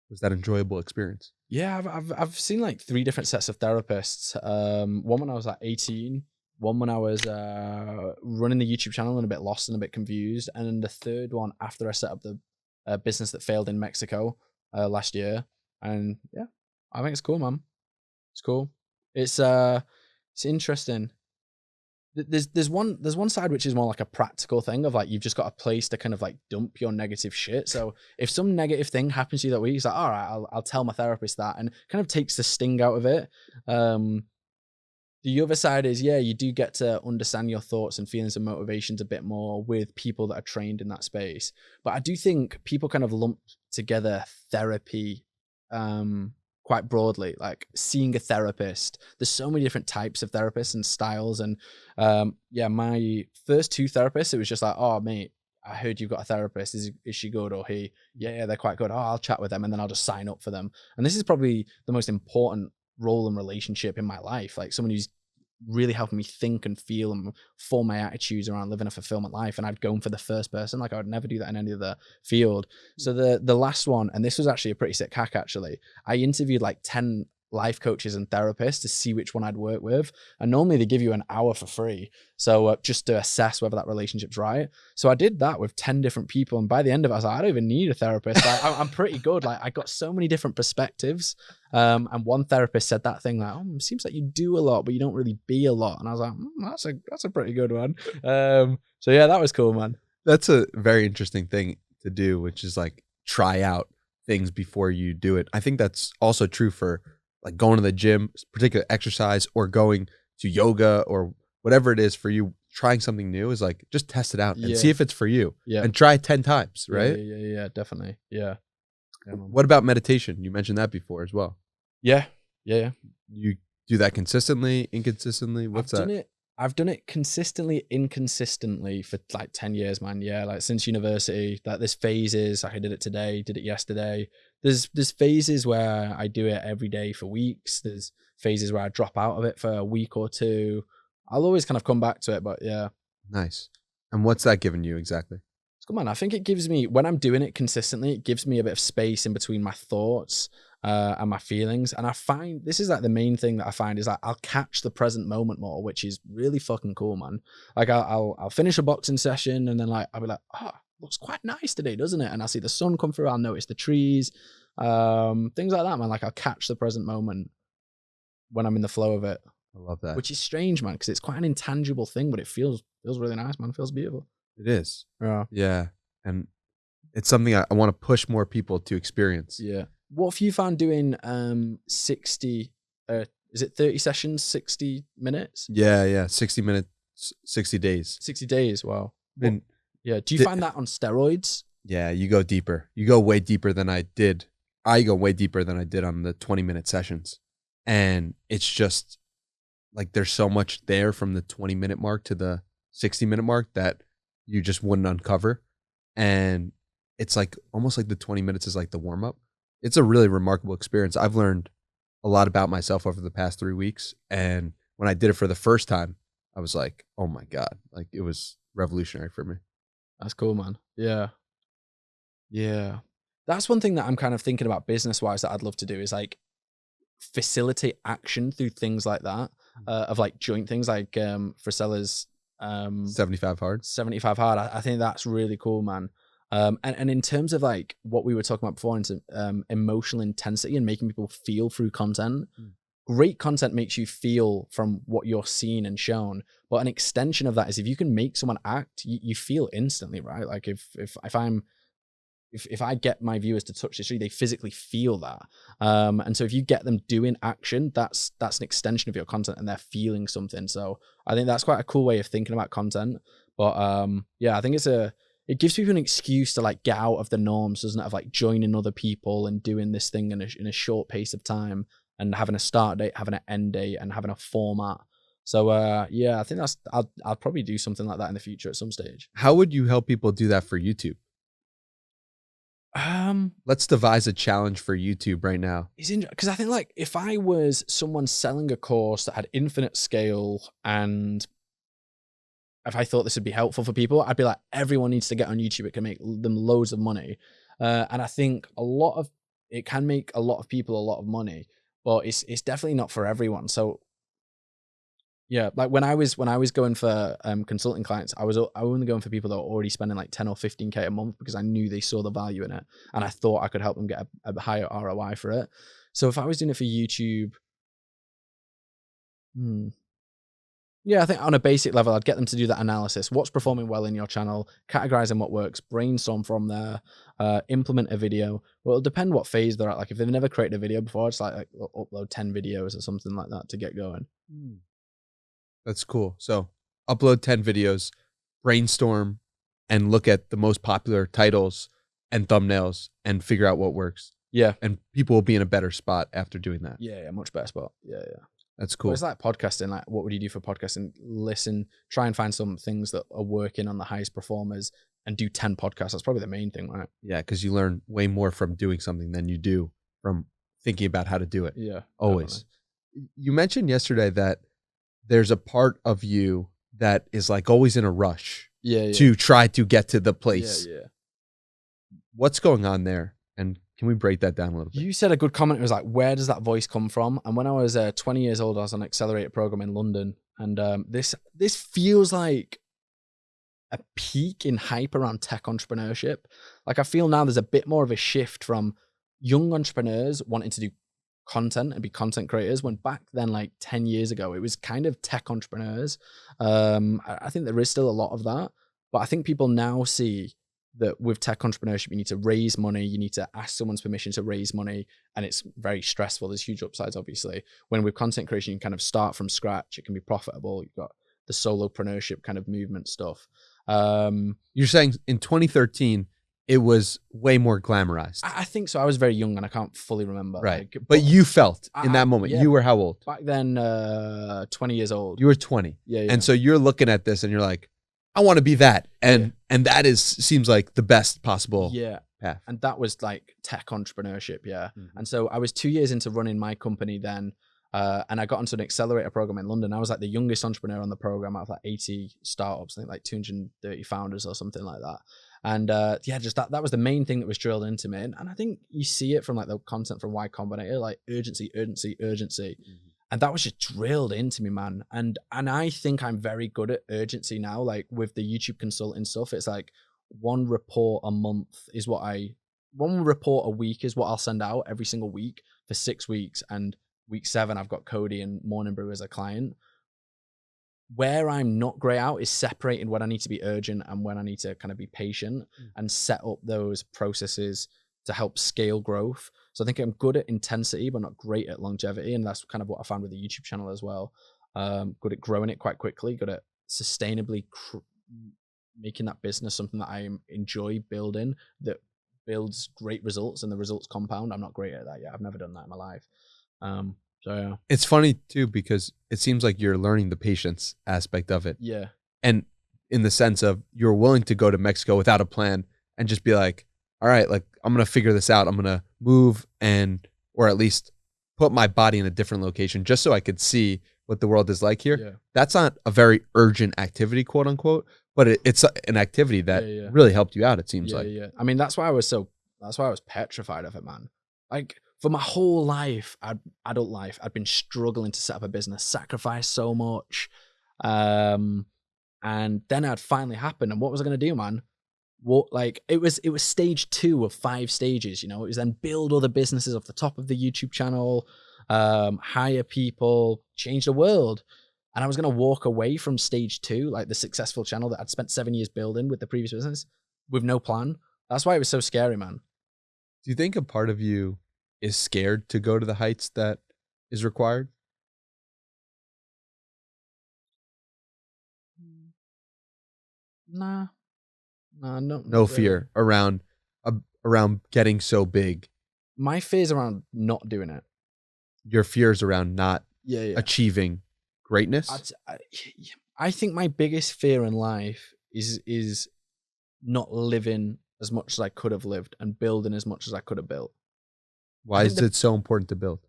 was that an enjoyable experience?
Yeah, I've seen like 3 different sets of therapists. One when I was like 18, one when I was running the YouTube channel and a bit lost and a bit confused, and then the third one after I set up the business that failed in Mexico last year. And yeah, I think it's cool, man. It's cool. It's interesting. There's one side which is more like a practical thing of like you've just got a place to kind of like dump your negative shit. So if some negative thing happens to you that week, it's like, all right, I'll tell my therapist that, and kind of takes the sting out of it. The other side is, yeah, you do get to understand your thoughts and feelings and motivations a bit more with people that are trained in that space. But I do think people kind of lump together therapy quite broadly, like seeing a therapist. There's so many different types of therapists and styles. And my first 2 therapists, it was just like, oh, mate, I heard you've got a therapist. Is she good? Or he? Yeah, they're quite good. Oh, I'll chat with them and then I'll just sign up for them. And this is probably the most important role and relationship in my life. Like someone who's really helping me think and feel and form my attitudes around living a fulfillment life. And I'd go for the first person. Like I would never do that in any other field. So the last one, and this was actually a pretty sick hack actually, I interviewed like 10 life coaches and therapists to see which one I'd work with. And normally they give you an hour for free. So just to assess whether that relationship's right. So I did that with 10 different people. And by the end of it, I was like, I don't even need a therapist. I'm pretty good. Like I got so many different perspectives. And one therapist said that thing like, oh, it seems like you do a lot, but you don't really be a lot. And I was like, that's a pretty good one. So yeah, that was cool, man.
That's a very interesting thing to do, which is like try out things before you do it. I think that's also true for like going to the gym, particular exercise, or going to yoga or whatever it is for you. Trying something new is like, just test it out and see if it's for you.
Yeah.
And try 10 times, right?
Yeah, definitely. Yeah.
What about meditation? You mentioned that before as well.
Yeah.
You do that consistently, inconsistently?
I've done it consistently, inconsistently for like 10 years, man. Yeah, like since university, like there's phases, like I did it today, did it yesterday. There's phases where I do it every day for weeks. There's phases where I drop out of it for a week or 2. I'll always kind of come back to it, but yeah.
Nice. And what's that giving you exactly?
It's good, man. I think it gives me, when I'm doing it consistently, it gives me a bit of space in between my thoughts and my feelings. And I find this is like the main thing that I find is like I'll catch the present moment more, which is really fucking cool, man. Like I'll finish a boxing session and then like I'll be like, oh, looks quite nice today, doesn't it? And I'll see the sun come through. I'll notice the trees, things like that, man. Like I'll catch the present moment when I'm in the flow of it.
I love that.
Which is strange, man, because it's quite an intangible thing, but it feels really nice, man. It feels beautiful.
It is.
Yeah.
And it's something I want to push more people to experience.
Yeah. What have you found doing 60, is it 30 sessions, 60 minutes?
Yeah. 60 minutes, 60 days.
60 days, wow.
Yeah.
Do you find that on steroids?
Yeah, you go deeper. You go way deeper than I did. I go way deeper than I did on the 20-minute sessions. And it's just like there's so much there from the 20-minute mark to the 60-minute mark that you just wouldn't uncover. And it's like almost like the 20 minutes is like the warm-up. It's a really remarkable experience. I've learned a lot about myself over the past 3 weeks. And when I did it for the first time, I was like, oh my God, like it was revolutionary for me.
That's cool, man. Yeah. Yeah. That's one thing that I'm kind of thinking about business-wise that I'd love to do is like facilitate action through things like that, of like joint things like for sellers
75 hard.
75 hard. I think that's really cool, man. And in terms of like what we were talking about before, into emotional intensity and making people feel through content, great content makes you feel from what you're seeing and shown. But an extension of that is if you can make someone act, you feel instantly, right? Like if I get my viewers to touch the tree, they physically feel that. And so if you get them doing action, that's an extension of your content and they're feeling something. So I think that's quite a cool way of thinking about content. But yeah, I think it gives people an excuse to like get out of the norms, doesn't it? Of like joining other people and doing this thing in a short pace of time and having a start date, having an end date and having a format. So yeah, I think I'll probably do something like that in the future at some stage.
How would you help people do that for YouTube? Let's devise a challenge for YouTube right now.
Because I think like if I was someone selling a course that had infinite scale and if I thought this would be helpful for people, I'd be like, everyone needs to get on YouTube. It can make them loads of money. And I think it can make a lot of people a lot of money, but it's definitely not for everyone. So yeah, like when I was going for consulting clients, I was only going for people that were already spending like 10 or 15K a month because I knew they saw the value in it and I thought I could help them get a higher ROI for it. So if I was doing it for YouTube, yeah, I think on a basic level, I'd get them to do that analysis. What's performing well in your channel, categorizing what works, brainstorm from there, implement a video. Well, it'll depend what phase they're at. Like if they've never created a video before, it's like upload 10 videos or something like that to get going.
That's cool. So upload 10 videos, brainstorm, and look at the most popular titles and thumbnails and figure out what works.
Yeah.
And people will be in a better spot after doing that.
Yeah, much better spot. Yeah.
That's cool.
Well, it's like podcasting. Like, what would you do for podcasting? Listen, try and find some things that are working on the highest performers and do 10 podcasts. That's probably the main thing, right?
Yeah, because you learn way more from doing something than you do from thinking about how to do it.
Yeah.
Always. Definitely. You mentioned yesterday that there's a part of you that is like always in a rush to try to get to the place.
Yeah.
What's going on there? And can we break that down a little bit?
You said a good comment. It was like, where does that voice come from? And when I was 20 years old, I was on an accelerated program in London. And this feels like a peak in hype around tech entrepreneurship. Like I feel now there's a bit more of a shift from young entrepreneurs wanting to do content and be content creators, when back then, like 10 years ago, it was kind of tech entrepreneurs. I think there is still a lot of that, but I think people now see that with tech entrepreneurship, you need to raise money, you need to ask someone's permission to raise money, and it's very stressful. There's huge upsides, obviously. When with content creation, you can kind of start from scratch, it can be profitable. You've got the solopreneurship kind of movement stuff.
You're saying in 2013, it was way more glamorized.
I think so. I was very young and I can't fully remember.
Right. Like, but you felt in that moment, you were how old?
Back then, 20 years old.
You were 20.
Yeah.
And so you're looking at this and you're like, I want to be that. And that seems like the best possible path.
And that was like tech entrepreneurship. Yeah. Mm-hmm. And so I was 2 years into running my company then. And I got into an accelerator program in London. I was like the youngest entrepreneur on the program out of like 80 startups, I think like 230 founders or something like that. And just that was the main thing that was drilled into me. And I think you see it from like the content from Y Combinator, like urgency. Mm-hmm. And that was just drilled into me, man. And I think I'm very good at urgency now. Like with the YouTube consulting stuff, it's like one report a week is what I'll send out every single week for 6 weeks. And week 7, I've got Codie and Morning Brew as a client. Where I'm not great out is separating when I need to be urgent and when I need to kind of be patient and set up those processes to help scale growth. So I think I'm good at intensity, but not great at longevity. And that's kind of what I found with the YouTube channel as well. Good at growing it quite quickly, good at sustainably making that business something that I enjoy building, that builds great results and the results compound. I'm not great at that yet. I've never done that in my life. So yeah.
It's funny too, because it seems like you're learning the patience aspect of it.
Yeah.
And in the sense of you're willing to go to Mexico without a plan and just be like, all right, like I'm going to figure this out. I'm going to move or at least put my body in a different location just so I could see what the world is like here.
Yeah.
That's not a very urgent activity, quote unquote, but it's an activity that
Yeah.
really helped you out, it seems
Yeah,
like.
yeah. I mean, that's why I was petrified of it, man. Like for my whole life, adult life, I'd been struggling to set up a business, sacrificed so much. And then it finally happened. And what was I gonna do, man? What, like it was stage 2 of 5 stages, you know. It was then build other businesses off the top of the YouTube channel, hire people, change the world. And I was gonna walk away from stage 2, like the successful channel that I'd spent 7 years building with the previous business, with no plan. That's why it was so scary, man.
Do you think a part of you is scared to go to the heights that is required?
Nah, no,
No
not
fear
really.
around getting so big.
My fears around not doing it.
Your fears around not
Yeah.
achieving greatness.
I think my biggest fear in life is not living as much as I could have lived and building as much as I could have built.
Why is it so important to build?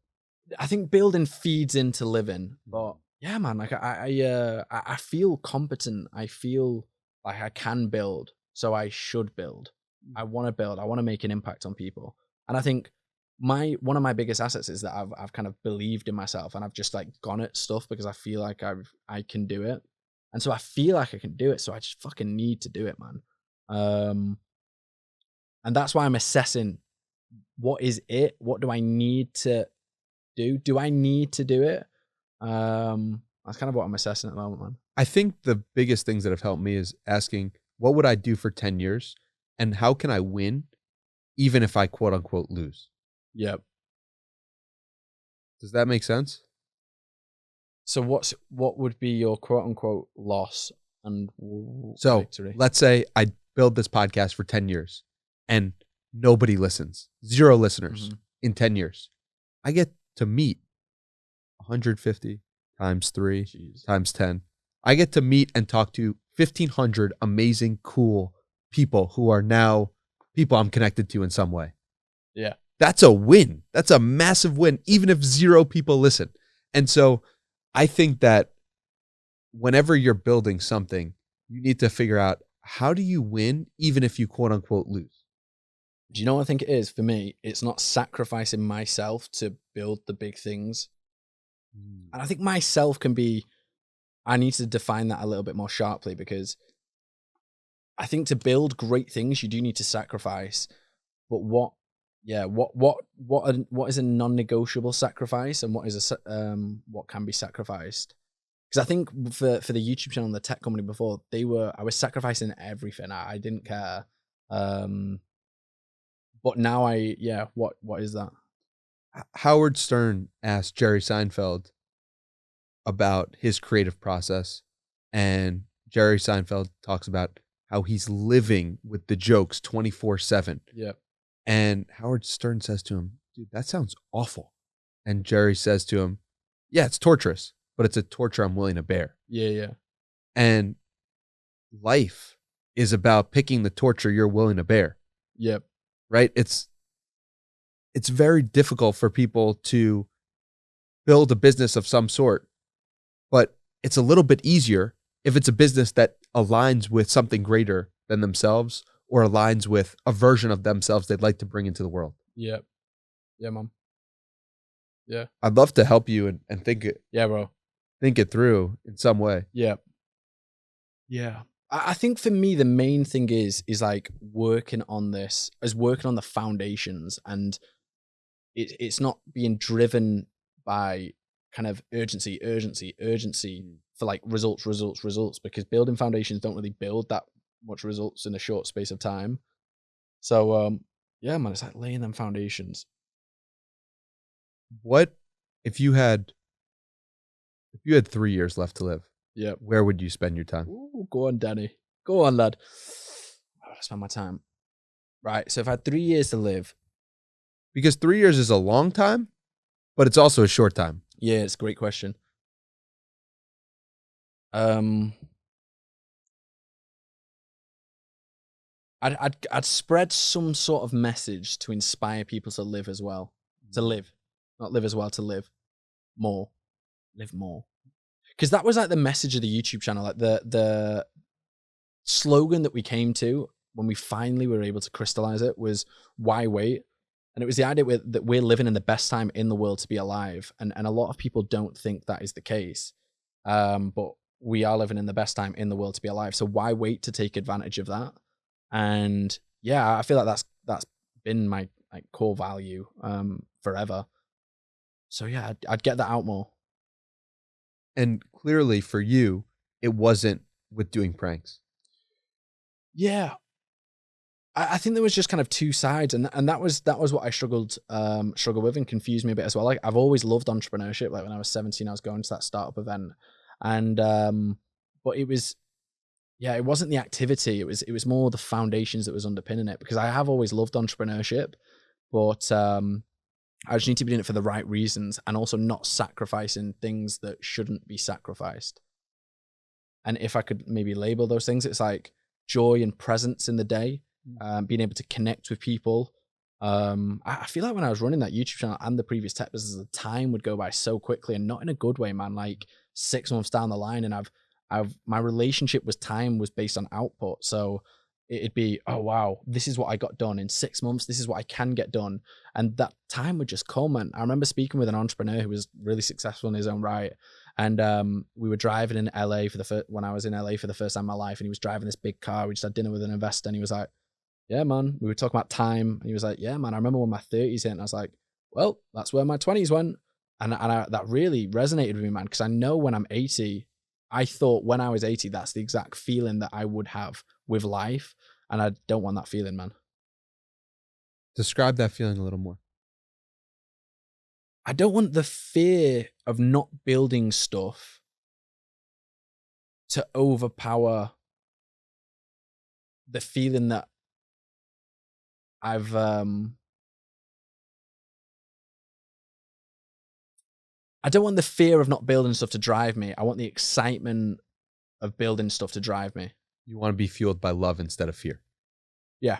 I think building feeds into living, but yeah, man, like I feel competent. I feel like I can build, so I should build. I want to build. I want to make an impact on people, and I think one of my biggest assets is that I've kind of believed in myself, and I've just like gone at stuff because I feel like I can do it, and so I feel like I can do it. So I just fucking need to do it, man. And that's why I'm assessing what is it. What do I need to do? Do I need to do it? That's kind of what I'm assessing at the moment, man.
I think the biggest things that have helped me is asking, what would I do for 10 years and how can I win even if I quote unquote lose?
Yep.
Does that make sense?
So what would be your quote unquote loss and
So
victory?
let's say I build this podcast for 10 years and nobody listens, 0 listeners in 10 years. I get to meet 150 times 3 times 10. I get to meet and talk to 1,500 amazing, cool people who are now people I'm connected to in some way.
Yeah.
That's a win. That's a massive win, even if 0 people listen. And so I think that whenever you're building something, you need to figure out, how do you win even if you quote unquote lose?
Do you know what I think it is for me? It's not sacrificing myself to build the big things. And I think myself can be, I need to define that a little bit more sharply, because I think to build great things, you do need to sacrifice. But what is a non-negotiable sacrifice, and what is what can be sacrificed? Because I think for the YouTube channel and the tech company before, I was sacrificing everything. I didn't care. But now what is that?
Howard Stern asked Jerry Seinfeld about his creative process, and Jerry Seinfeld talks about how he's living with the jokes 24/7.
Yep.
And Howard Stern says to him, dude, that sounds awful. And Jerry says to him, yeah, it's torturous, but it's a torture I'm willing to bear.
Yeah.
And life is about picking the torture you're willing to bear.
Yep.
Right? It's very difficult for people to build a business of some sort, but it's a little bit easier if it's a business that aligns with something greater than themselves, or aligns with a version of themselves they'd like to bring into the world.
Yep. Yeah, man. Yeah.
I'd love to help you and think it.
Yeah, bro.
Think it through in some way.
Yeah. Yeah. I think for me, the main thing is like working on the foundations, and it's not being driven by kind of urgency for like results, because building foundations don't really build that much results in a short space of time. So, yeah, man, it's like laying them foundations.
What if you had 3 years left to live?
Yeah.
Where would you spend your time?
Ooh, go on, Danny. Go on, lad. Where would I spend my time? Right. So if I had 3 years to live.
Because 3 years is a long time, but it's also a short time.
Yeah, it's a great question. I'd spread some sort of message to inspire people to live as well. To live. not live as well to live more. Live more. Because that was like the message of the YouTube channel, like the slogan that we came to when we finally were able to crystallize it was why wait? And it was the idea that we're living in the best time in the world to be alive. And a lot of people don't think that is the case. But we are living in the best time in the world to be alive. So why wait to take advantage of that? And yeah, I feel like that's been my like core value forever. So yeah, I'd get that out more.
And clearly for you, it wasn't with doing pranks.
Yeah. I think there was just kind of two sides, and that was what I struggled with and confused me a bit as well. Like I've always loved entrepreneurship. Like when I was 17, I was going to that startup event, and but it was, yeah, it wasn't the activity. It was more the foundations that was underpinning it, because I have always loved entrepreneurship, but I just need to be doing it for the right reasons and also not sacrificing things that shouldn't be sacrificed. And if I could maybe label those things, it's like joy and presence in the day. Being able to connect with people. I feel like when I was running that YouTube channel and the previous tech business, the time would go by so quickly, and not in a good way, man. Like 6 months down the line, and my relationship with time was based on output. So it'd be, oh wow, this is what I got done in 6 months. This is what I can get done, and that time would just come. And I remember speaking with an entrepreneur who was really successful in his own right, and we were driving in LA when I was in LA for the first time in my life, and he was driving this big car. We just had dinner with an investor, and he was like, yeah, man, we were talking about time. And he was like, yeah, man, I remember when my 30s hit. And I was like, well, that's where my 20s went. And that really resonated with me, man, because I know when I'm 80, I thought when I was 80, that's the exact feeling that I would have with life. And I don't want that feeling, man.
Describe that feeling a little more.
I don't want the fear of not building stuff to overpower the feeling that I don't want the fear of not building stuff to drive me. I want the excitement of building stuff to drive me.
You want to be fueled by love instead of fear.
Yeah.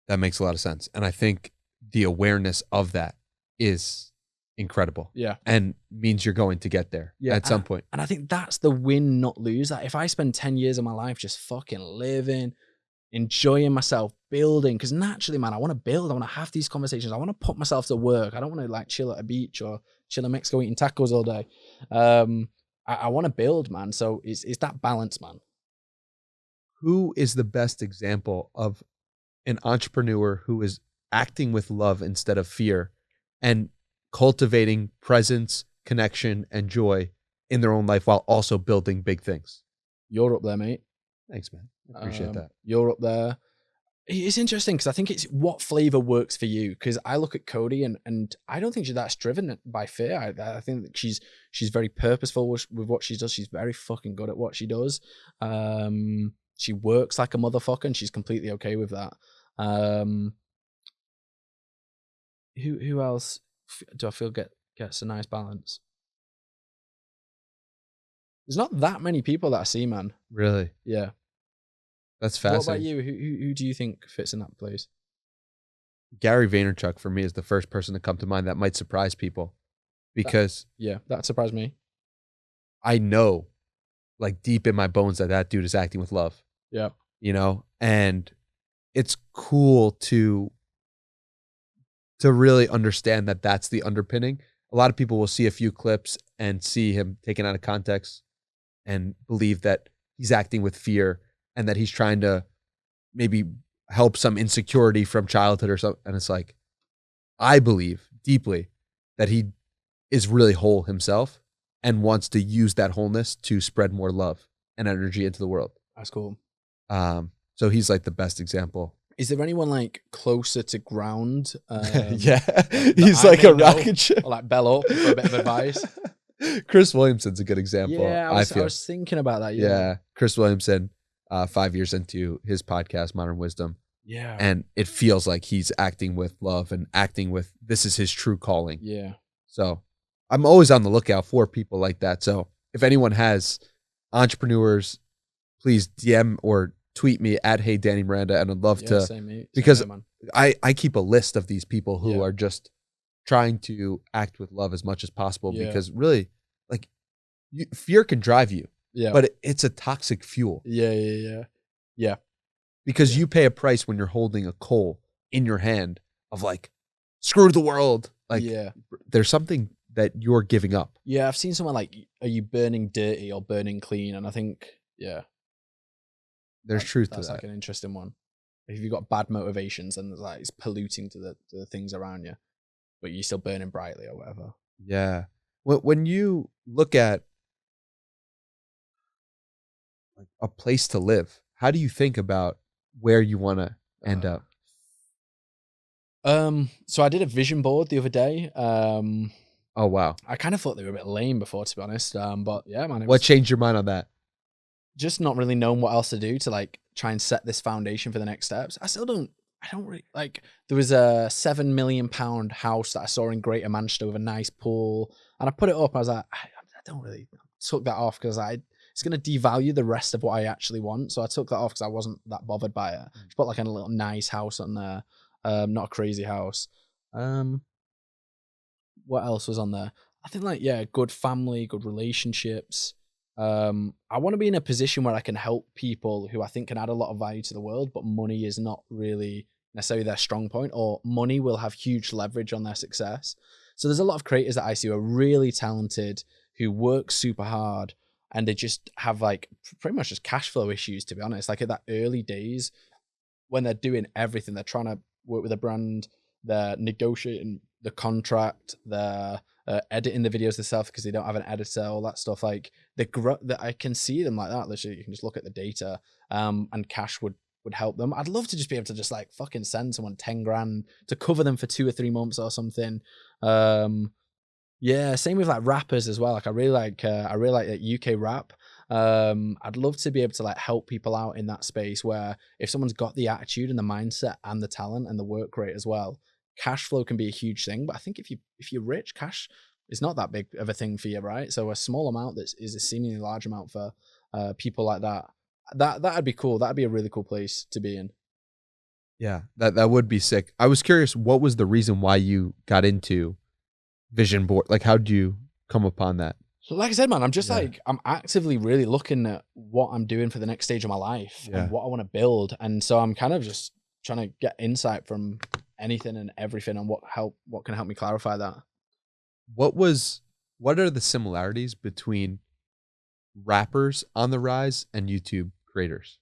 That makes a lot of sense. And I think the awareness of that is incredible.
Yeah.
And means you're going to get there at some point.
And I think that's the win, not lose. Like if I spend 10 years of my life just fucking living, enjoying myself, building, because naturally, man, I want to build. I want to have these conversations. I want to put myself to work. I don't want to like chill at a beach or chill in Mexico eating tacos all day. I want to build, man. So it's that balance, man.
Who is the best example of an entrepreneur who is acting with love instead of fear and cultivating presence, connection, and joy in their own life while also building big things?
You're up there, mate.
Thanks, man. I appreciate that.
You're up there. It's interesting because I think it's what flavor works for you. Because I look at Codie and I don't think that's driven by fear. I think that she's very purposeful with what she does. She's very fucking good at what she does. She works like a motherfucker, and she's completely okay with that. Who else do I feel gets a nice balance? There's not that many people that I see, man.
Really?
Yeah.
That's fascinating.
What about you? Who do you think fits in that place?
Gary Vaynerchuk for me is the first person to come to mind that might surprise people, because
that surprised me.
I know, like deep in my bones, that dude is acting with love.
Yeah.
You know, and it's cool to really understand that that's the underpinning. A lot of people will see a few clips and see him taken out of context and believe that he's acting with fear and that he's trying to maybe help some insecurity from childhood or something. And it's like, I believe deeply that he is really whole himself and wants to use that wholeness to spread more love and energy into the world.
That's cool.
So he's like the best example.
Is there anyone like closer to ground?
Yeah, he's like a rocket ship.
Or like Bell Up for a bit of advice.
Chris Williamson's a good example.
Yeah, I was thinking about that.
Yeah, Chris Williamson, 5 years into his podcast, Modern Wisdom.
Yeah.
And it feels like he's acting with love and acting with, this is his true calling.
Yeah.
So I'm always on the lookout for people like that. So if anyone has entrepreneurs, please DM or tweet me at Hey Danny Miranda, and I'd love
Yeah,
to,
same, mate. Same
because
here, man.
I keep a list of these people who
Yeah.
are just trying to act with love as much as possible,
Yeah.
because really, like, fear can drive you,
Yeah.
but it's a toxic fuel.
Yeah.
Because
Yeah.
you pay a price when you're holding a coal in your hand of like, screw the world. Like,
Yeah.
there's something that you're giving up.
Yeah, I've seen someone like, are you burning dirty or burning clean? And I think, yeah,
There's truth to
that's
that.
like an interesting one. If you've got bad motivations and like it's polluting to the things around you, but you're still burning brightly or whatever.
Yeah. When you look at like a place to live, how do you think about where you want to end up?
So I did a vision board the other day.
Oh, wow.
I kind of thought they were a bit lame before, to be honest. But yeah, man,
What changed your mind on that?
just not really knowing what else to do to like try and set this foundation for the next steps. I don't really like, there was a £7 million house that I saw in Greater Manchester with a nice pool, and I put it up. I was like, I don't really, took that off because it's going to devalue the rest of what I actually want. So I took that off because I wasn't that bothered by it. Just put like a little nice house on there. Not a crazy house. What else was on there? I think like, yeah, good family, good relationships. I want to be in a position where I can help people who I think can add a lot of value to the world, but money is not really necessarily their strong point, or money will have huge leverage on their success. So there's a lot of creators that I see who are really talented, who work super hard, and they just have like pretty much just cash flow issues, to be honest. Like at that early days when they're doing everything, they're trying to work with a brand, they're negotiating the contract, they're editing the videos themselves because they don't have an editor, all that stuff. Like that, I can see them like that. Literally, you can just look at the data, and cash would help them. I'd love to just be able to just like fucking send someone 10 grand to cover them for 2 or 3 months or something. Yeah, same with like rappers as well. Like I really like UK rap. I'd love to be able to like help people out in that space where if someone's got the attitude and the mindset and the talent and the work rate as well, cash flow can be a huge thing. But I think if you're rich, cash is not that big of a thing for you, right? So a small amount that is a seemingly large amount for people like that. That'd be cool. That'd be a really cool place to be in.
Yeah, that would be sick. I was curious, what was the reason why you got into vision board? Like, how did you come upon that?
So like I said, man, I'm just like, I'm actively really looking at what I'm doing for the next stage of my life and what I want to build. And so I'm kind of just trying to get insight from anything and everything on what can help me clarify that.
What are the similarities between rappers on the rise and YouTube creators?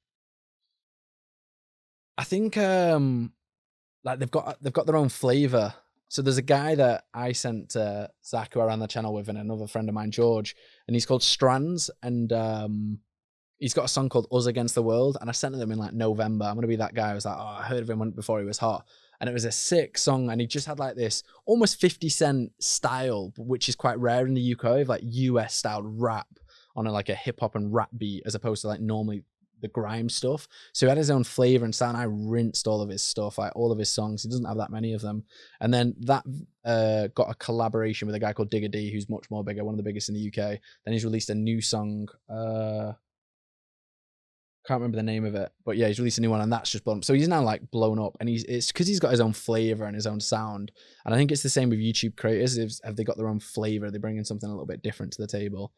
I think like they've got their own flavor. So there's a guy that I sent Zach, who I ran the channel with, and another friend of mine, George, and he's called Strands, and he's got a song called Us Against the World, and I sent them in like November. I'm gonna be that guy. I was like, oh, I heard of him before he was hot, and it was a sick song, and he just had like this almost 50 Cent style, which is quite rare in the UK, of like US styled rap on like a hip hop and rap beat, as opposed to like normally the grime stuff. So he had his own flavor and sound. I rinsed all of his stuff, like all of his songs. He doesn't have that many of them. And then that got a collaboration with a guy called Digger D, who's much more bigger, one of the biggest in the UK. Then he's released a new song. Can't remember the name of it, but yeah, he's released a new one, and that's just blown up. So he's now like blown up, and it's because he's got his own flavor and his own sound. And I think it's the same with YouTube creators. Have they got their own flavor? They're bringing something a little bit different to the table.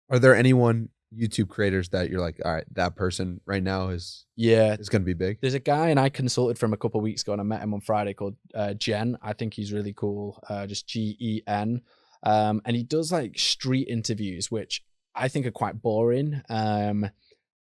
Are there anyone YouTube creators that you're like, all right, that person right now is going to be big?
There's a guy, and I consulted from a couple of weeks ago, and I met him on Friday, called Gen. I think he's really cool. Just GEN. And he does like street interviews, which I think are quite boring.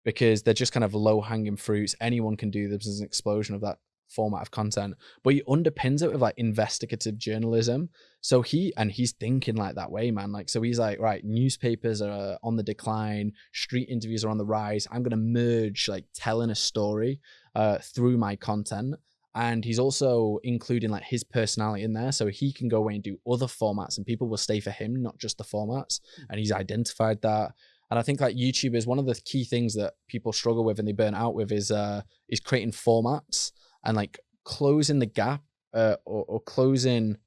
Because they're just kind of low hanging fruits. Anyone can do this. There's an explosion of that format of content, but he underpins it with like investigative journalism. So he's thinking like that way, man. Like, so he's like, right, newspapers are on the decline, street interviews are on the rise. I'm going to merge like telling a story through my content. And he's also including like his personality in there, so he can go away and do other formats and people will stay for him, not just the formats. And he's identified that. And I think like YouTube is one of the key things that people struggle with and they burn out with is creating formats and like closing the gap or closing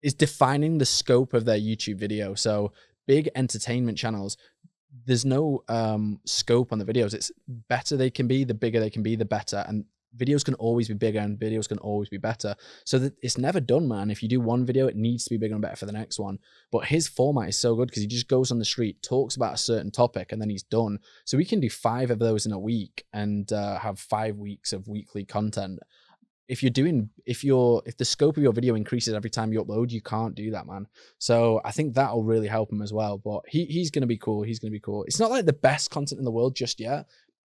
is defining the scope of their YouTube video. So big entertainment channels, there's no scope on the videos. It's better they can be, the bigger they can be, the better. And videos can always be bigger and videos can always be better. So that it's never done, man. If you do one video, it needs to be bigger and better for the next one. But his format is so good because he just goes on the street, talks about a certain topic, and then he's done. So we can do 5 of those in a week and have 5 weeks of weekly content. If the scope of your video increases every time you upload, you can't do that, man. So I think that'll really help him as well. But he's gonna be cool. He's gonna be cool. It's not like the best content in the world just yet,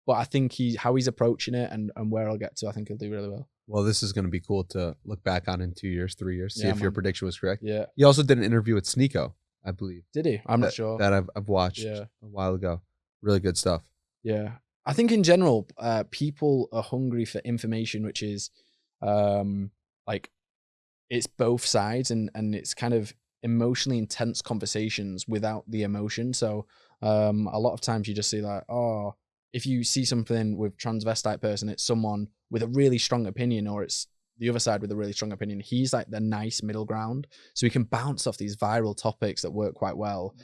but I think how he's approaching it and where I'll get to, I think he'll do really well.
Well, this is going to be cool to look back on in 2 years, 3 years, see if your prediction was correct.
Yeah.
He also did an interview with Sneeko, I believe.
Did he? I'm not sure.
That I've watched a while ago. Really good stuff.
Yeah. I think in general, people are hungry for information, which is like it's both sides and it's kind of emotionally intense conversations without the emotion. So a lot of times you just see like, oh, if you see something with transvestite person, it's someone with a really strong opinion, or it's the other side with a really strong opinion. He's like the nice middle ground. So he can bounce off these viral topics that work quite well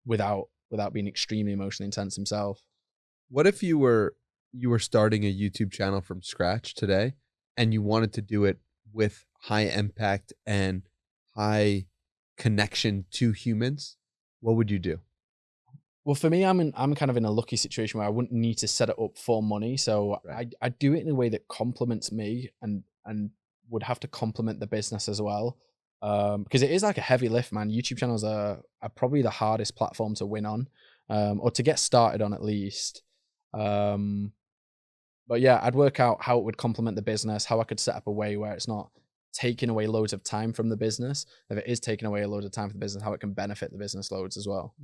without being extremely emotionally intense himself.
What if you were starting a YouTube channel from scratch today and you wanted to do it with high impact and high connection to humans? What would you do?
Well, for me, I'm kind of in a lucky situation where I wouldn't need to set it up for money. So right. I do it in a way that complements me and would have to complement the business as well. Because it is like a heavy lift, man. YouTube channels are probably the hardest platform to win on, or to get started on at least. But yeah, I'd work out how it would complement the business, how I could set up a way where it's not taking away loads of time from the business. If it is taking away a load of time from the business, how it can benefit the business loads as well.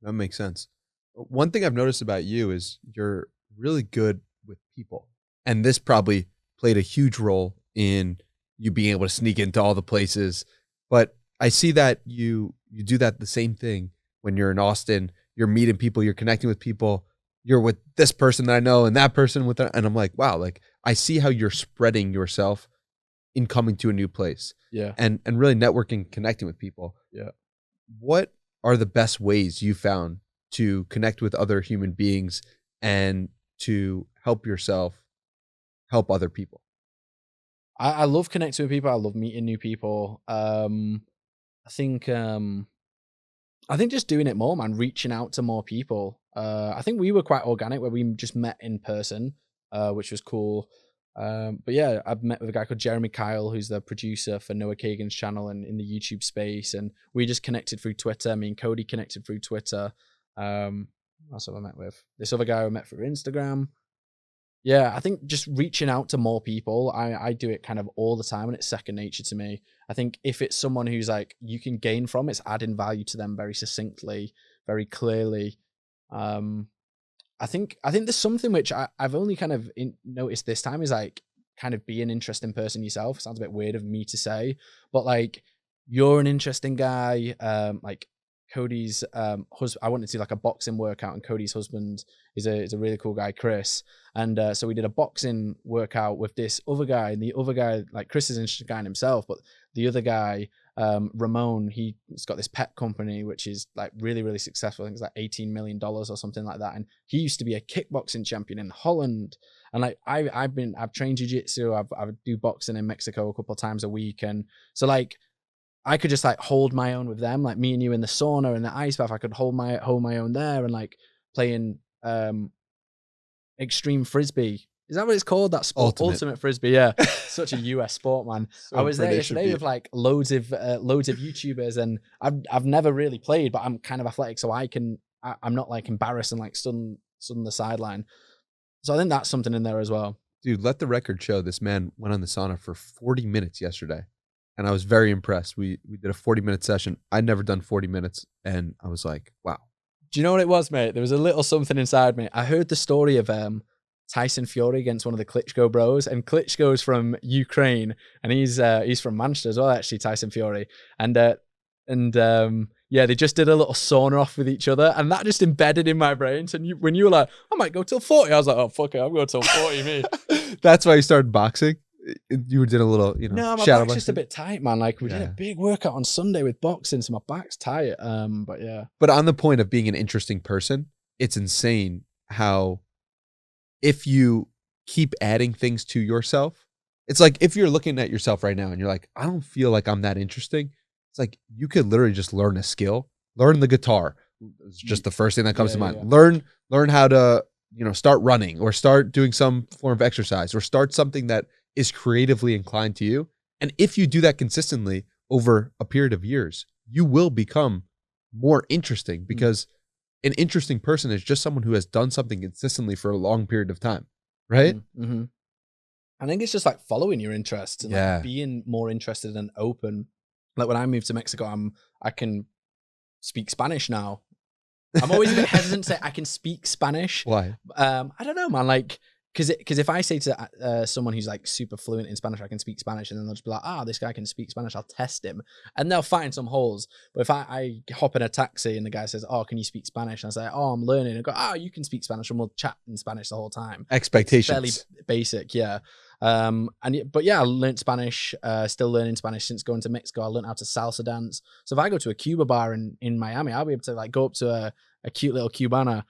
That makes sense. One thing I've noticed about you is you're really good with people. And this probably played a huge role in you being able to sneak into all the places. But I see that you do that the same thing when you're in Austin. You're meeting people, you're connecting with people. You're with this person that I know and that person with that. And I'm like, wow, like I see how you're spreading yourself in coming to a new place.
Yeah.
And really networking, connecting with people.
Yeah.
What are the best ways you found to connect with other human beings and to help yourself help other people?
I love connecting with people. I love meeting new people. I think just doing it more, man, reaching out to more people. I think we were quite organic where we just met in person, which was cool. But yeah, I've met with a guy called Jeremy Kyle, who's the producer for Noah Kagan's channel and in the YouTube space. And we just connected through Twitter. Me and Codie connected through Twitter. What else have I met with? This other guy I met through Instagram. Yeah, I think just reaching out to more people. I do it kind of all the time and it's second nature to me. I think if it's someone who's like you can gain from, it's adding value to them very succinctly, very clearly. I think there's something which I've only kind of noticed this time is like kind of be an interesting person yourself. Sounds a bit weird of me to say, but like you're an interesting guy. Like Codie's husband, I wanted to do like a boxing workout, and Codie's husband is a really cool guy, Chris. And so we did a boxing workout with this other guy, and the other guy, like Chris is an interesting guy in himself, but the other guy, Ramon, he's got this pet company which is like really, really successful. I think it's like $18 million or something like that. And he used to be a kickboxing champion in Holland. And like I've trained jiu-jitsu, I do boxing in Mexico a couple of times a week. And so like I could just like hold my own with them, like me and you in the sauna and the ice bath. I could hold my own there and like playing extreme frisbee. Is that what it's called? That sport, ultimate frisbee. Yeah, such a US sport, man. So I was there yesterday with like loads of YouTubers, and I've never really played, but I'm kind of athletic, so I'm not like embarrassed and like stood on the sideline. So I think that's something in there as well.
Dude, let the record show this man went on the sauna for 40 minutes yesterday. And I was very impressed. We did a 40-minute session. I'd never done 40 minutes. And I was like, wow.
Do you know what it was, mate? There was a little something inside me. I heard the story of Tyson Fury against one of the Klitschko bros. And Klitschko's from Ukraine. And he's from Manchester as well, actually, Tyson Fury. And yeah, they just did a little sauna off with each other. And that just embedded in my brain. So when you were like, I might go till 40. I was like, oh, fuck it. I'm going till 40, me.
That's why you started boxing? You did a little,
No, my
shadow
back's just a
boxing.
bit tight, man. Like we did a big workout on Sunday with boxing, so my back's tight. But yeah.
But on the point of being an interesting person, it's insane how if you keep adding things to yourself, it's like if you're looking at yourself right now and you're like, I don't feel like I'm that interesting. It's like you could literally just learn a skill, learn the guitar. It's just the first thing that comes to mind.
Yeah.
Learn how to, start running or start doing some form of exercise or start something that is creatively inclined to you. And if you do that consistently over a period of years, you will become more interesting because an interesting person is just someone who has done something consistently for a long period of time. Right?
Mm-hmm. I think it's just like following your interests and like being more interested and open. Like when I moved to Mexico, I can speak Spanish now. I'm always a bit hesitant to say I can speak Spanish.
Why?
I don't know, man. Like, because if I say to someone who's like super fluent in Spanish, I can speak Spanish, and then they'll just be like, this guy can speak Spanish. I'll test him, and they'll find some holes. But if I hop in a taxi and the guy says, can you speak Spanish? And I say, I'm learning. And I go, you can speak Spanish, and we'll chat in Spanish the whole time.
Expectations.
It's fairly basic, yeah. But I learned Spanish, still learning Spanish since going to Mexico. I learned how to salsa dance. So if I go to a Cuba bar in Miami, I'll be able to like go up to a cute little Cubana,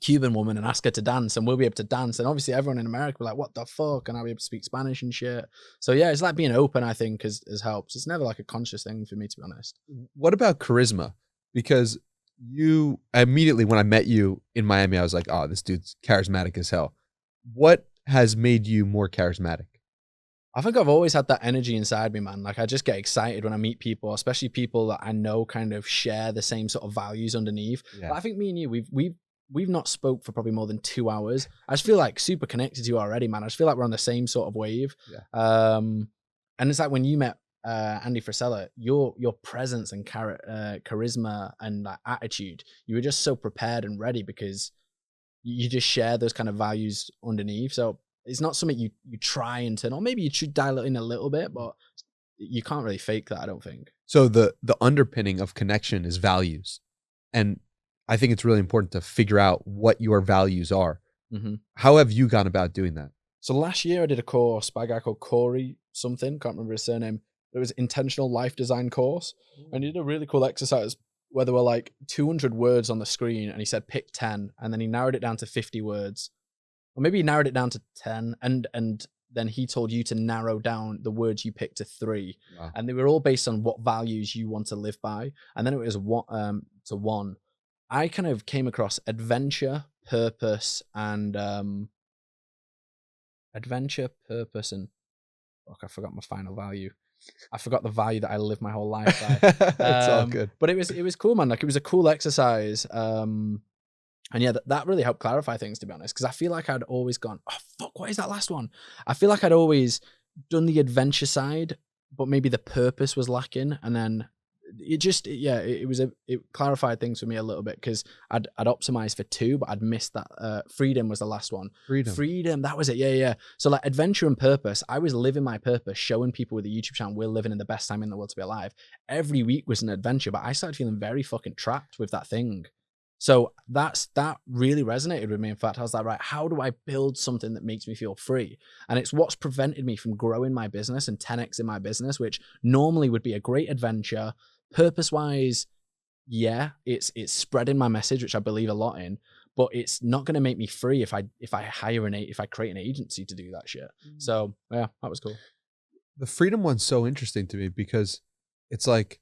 Cuban woman and ask her to dance, and we'll be able to dance. And obviously everyone in America will be like, what the fuck? And I'll be able to speak Spanish and shit. So yeah, it's like being open, I think, has helped. It's never like a conscious thing for me, to be honest.
What about charisma? Because you immediately, when I met you in Miami, I was like, this dude's charismatic as hell. What has made you more charismatic?
I think I've always had that energy inside me, man. Like I just get excited when I meet people, especially people that I know kind of share the same sort of values underneath. Yeah. I think me and you, we've not spoke for probably more than 2 hours. I just feel like super connected to you already, man. I just feel like we're on the same sort of wave. Yeah. And it's like when you met Andy Frisella, your presence and charisma and like, attitude, you were just so prepared and ready because you just share those kind of values underneath. So it's not something you try and turn on. Maybe you should dial it in a little bit, but you can't really fake that, I don't think.
So the underpinning of connection is values. And I think it's really important to figure out what your values are. Mm-hmm. How have you gone about doing that?
So last year I did a course by a guy called Codie something, can't remember his surname. It was intentional life design course. And he did a really cool exercise where there were like 200 words on the screen and he said pick 10, and then he narrowed it down to 50 words. Or maybe he narrowed it down to 10 and then he told you to narrow down the words you picked to 3. Wow. And they were all based on what values you want to live by. And then it was to 1. I kind of came across adventure, purpose, and I forgot my final value. I forgot the value that I live my whole life by.
It's all good.
But it was cool, man. Like it was a cool exercise. And yeah, that really helped clarify things, to be honest. Because I feel like I'd always gone, oh fuck, what is that last one? I feel like I'd always done the adventure side, but maybe the purpose was lacking. And then it clarified things for me a little bit because I'd optimized for 2, but I'd missed that. Freedom was the last one. Freedom, that was it. Yeah. So like adventure and purpose, I was living my purpose, showing people with a YouTube channel we're living in the best time in the world to be alive. Every week was an adventure, but I started feeling very fucking trapped with that thing. So that really resonated with me. In fact, I was like, right, how do I build something that makes me feel free? And it's what's prevented me from growing my business and 10x in my business, which normally would be a great adventure. Purpose-wise, yeah, it's spreading my message, which I believe a lot in, but it's not going to make me free if I create an agency to do that shit. So yeah, that was cool.
The freedom one's so interesting to me because it's like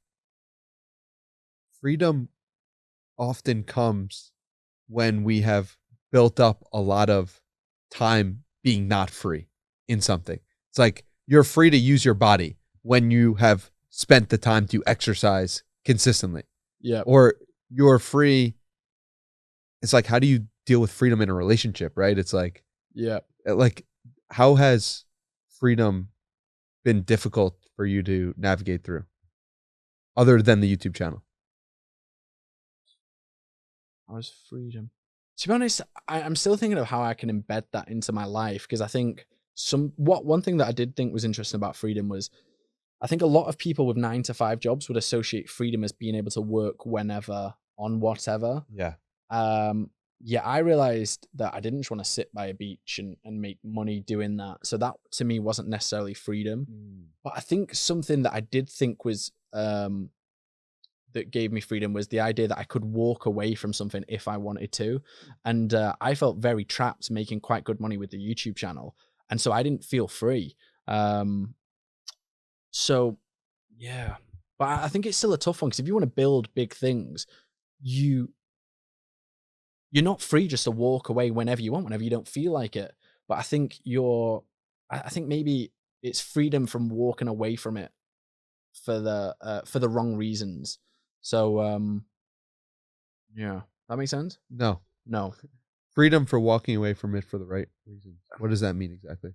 freedom often comes when we have built up a lot of time being not free in something. It's like you're free to use your body when you have spent the time to exercise consistently.
Yeah.
Or you're free. It's like, how do you deal with freedom in a relationship, right? It's like,
yeah.
Like, how has freedom been difficult for you to navigate through other than the YouTube channel?
How was freedom? To be honest, I'm still thinking of how I can embed that into my life, because I think one thing that I did think was interesting about freedom was I think a lot of people with 9-to-5 jobs would associate freedom as being able to work whenever on whatever.
Yeah.
yeah, I realized that I didn't just want to sit by a beach and make money doing that. So that to me wasn't necessarily freedom. But I think something that I did think was that gave me freedom was the idea that I could walk away from something if I wanted to. And I felt very trapped making quite good money with the YouTube channel. And so I didn't feel free. So yeah, but I think it's still a tough one because if you want to build big things, you're not free just to walk away whenever you want, whenever you don't feel like it. But I think I think maybe it's freedom from walking away from it for the wrong reasons. So yeah, that makes sense.
No.
No,
Freedom for walking away from it for the right reasons. What does that mean exactly?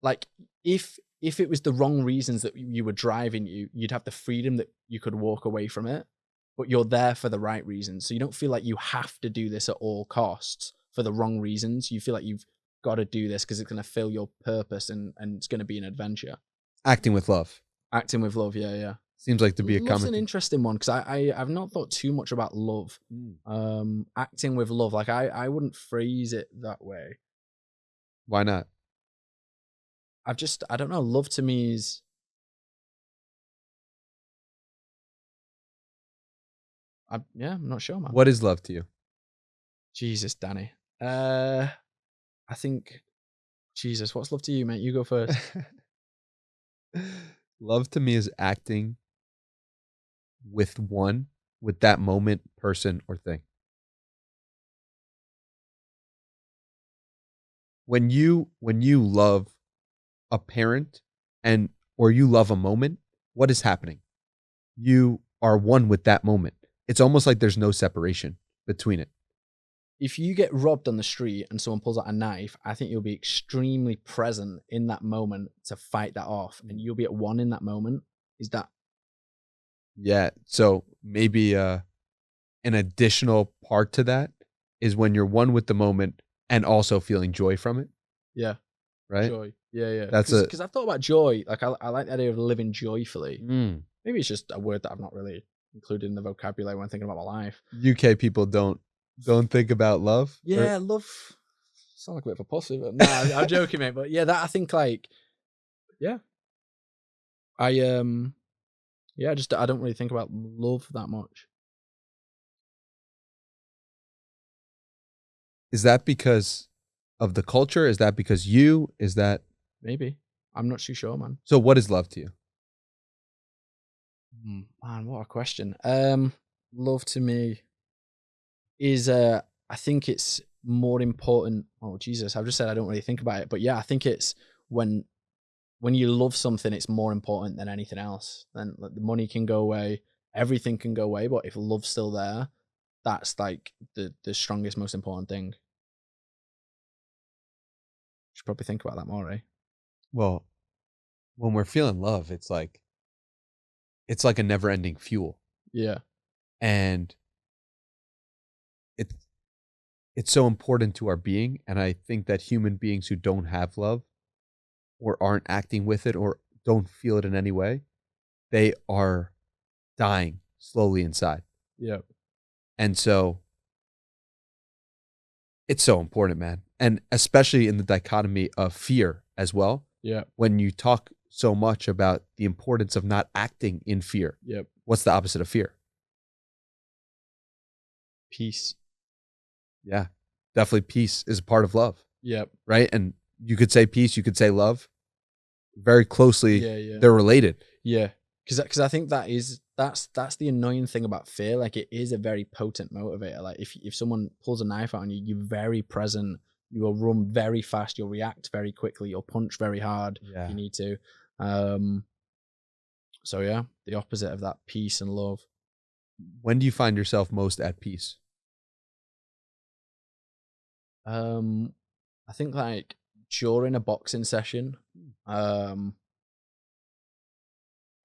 like if it was the wrong reasons that you were driving you'd have the freedom that you could walk away from it, but you're there for the right reasons. So you don't feel like you have to do this at all costs for the wrong reasons. You feel like you've got to do this because it's going to fill your purpose and it's going to be an adventure.
Acting with love.
Acting with love, yeah.
Seems like to be a
Love's
common
an interesting one because I've not thought too much about love. Acting with love, like I wouldn't phrase it that way.
Why not?
I don't know. Love to me is I'm not sure, man.
What is love to you?
Jesus, Danny. I think Jesus. What's love to you, mate? You go first.
Love to me is acting with that moment, person, or thing. When you love a parent or you love a moment, what is happening? You are one with that moment. It's almost like there's no separation between it.
If you get robbed on the street and someone pulls out a knife, I think you'll be extremely present in that moment to fight that off, and you'll be at one in that moment. Is that?
Yeah. So maybe an additional part to that is when you're one with the moment and also feeling joy from it.
Yeah.
Right.
Joy. Yeah.
That's
because I've thought about joy. Like I like the idea of living joyfully.
Mm.
Maybe it's just a word that I've not really included in the vocabulary when thinking about my life.
UK people don't think about love.
Yeah, love. Sound like a bit of a pussy, but nah, I'm joking, mate. But yeah, that I think like, yeah, I I don't really think about love that much.
Is that because of the culture? Is that because is that?
Maybe I'm not too sure, man.
So what is love to you?
Man, what a question. Love to me is I think it's more important. Oh Jesus, I've just said I don't really think about it, but yeah, I think it's when you love something, it's more important than anything else. Then like, the money can go away, everything can go away, but if love's still there, that's like the strongest, most important thing. Should probably think about that more, eh?
Well, when we're feeling love, it's like a never-ending fuel.
Yeah.
And it's so important to our being, and I think that human beings who don't have love or aren't acting with it or don't feel it in any way, they are dying slowly inside.
Yeah.
And so it's so important, man. And especially in the dichotomy of fear as well.
Yeah.
When you talk so much about the importance of not acting in fear.
Yep.
What's the opposite of fear?
Peace.
Yeah. Definitely peace is a part of love.
Yep.
Right? And you could say peace, you could say love. Very closely,
Yeah.
they're related.
Yeah. Because I think that's the annoying thing about fear. Like it is a very potent motivator. Like if someone pulls a knife out on you, you're very present. You will run very fast. You'll react very quickly. You'll punch very hard.
Yeah.
If you need to. So yeah, the opposite of that, peace and love.
When do you find yourself most at peace?
I think like during a boxing session. I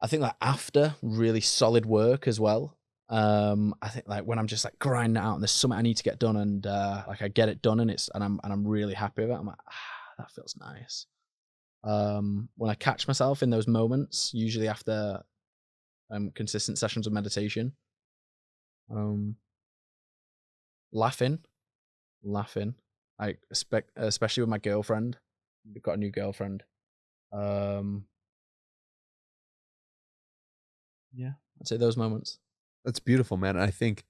think like after really solid work as well. I think like when I'm just like grinding it out and there's something I need to get done and like I get it done and I'm really happy with it. I'm like, that feels nice. When I catch myself in those moments, usually after consistent sessions of meditation. Laughing. Like especially with my girlfriend. We've got a new girlfriend. Yeah, I'd say those moments.
That's beautiful, man. I think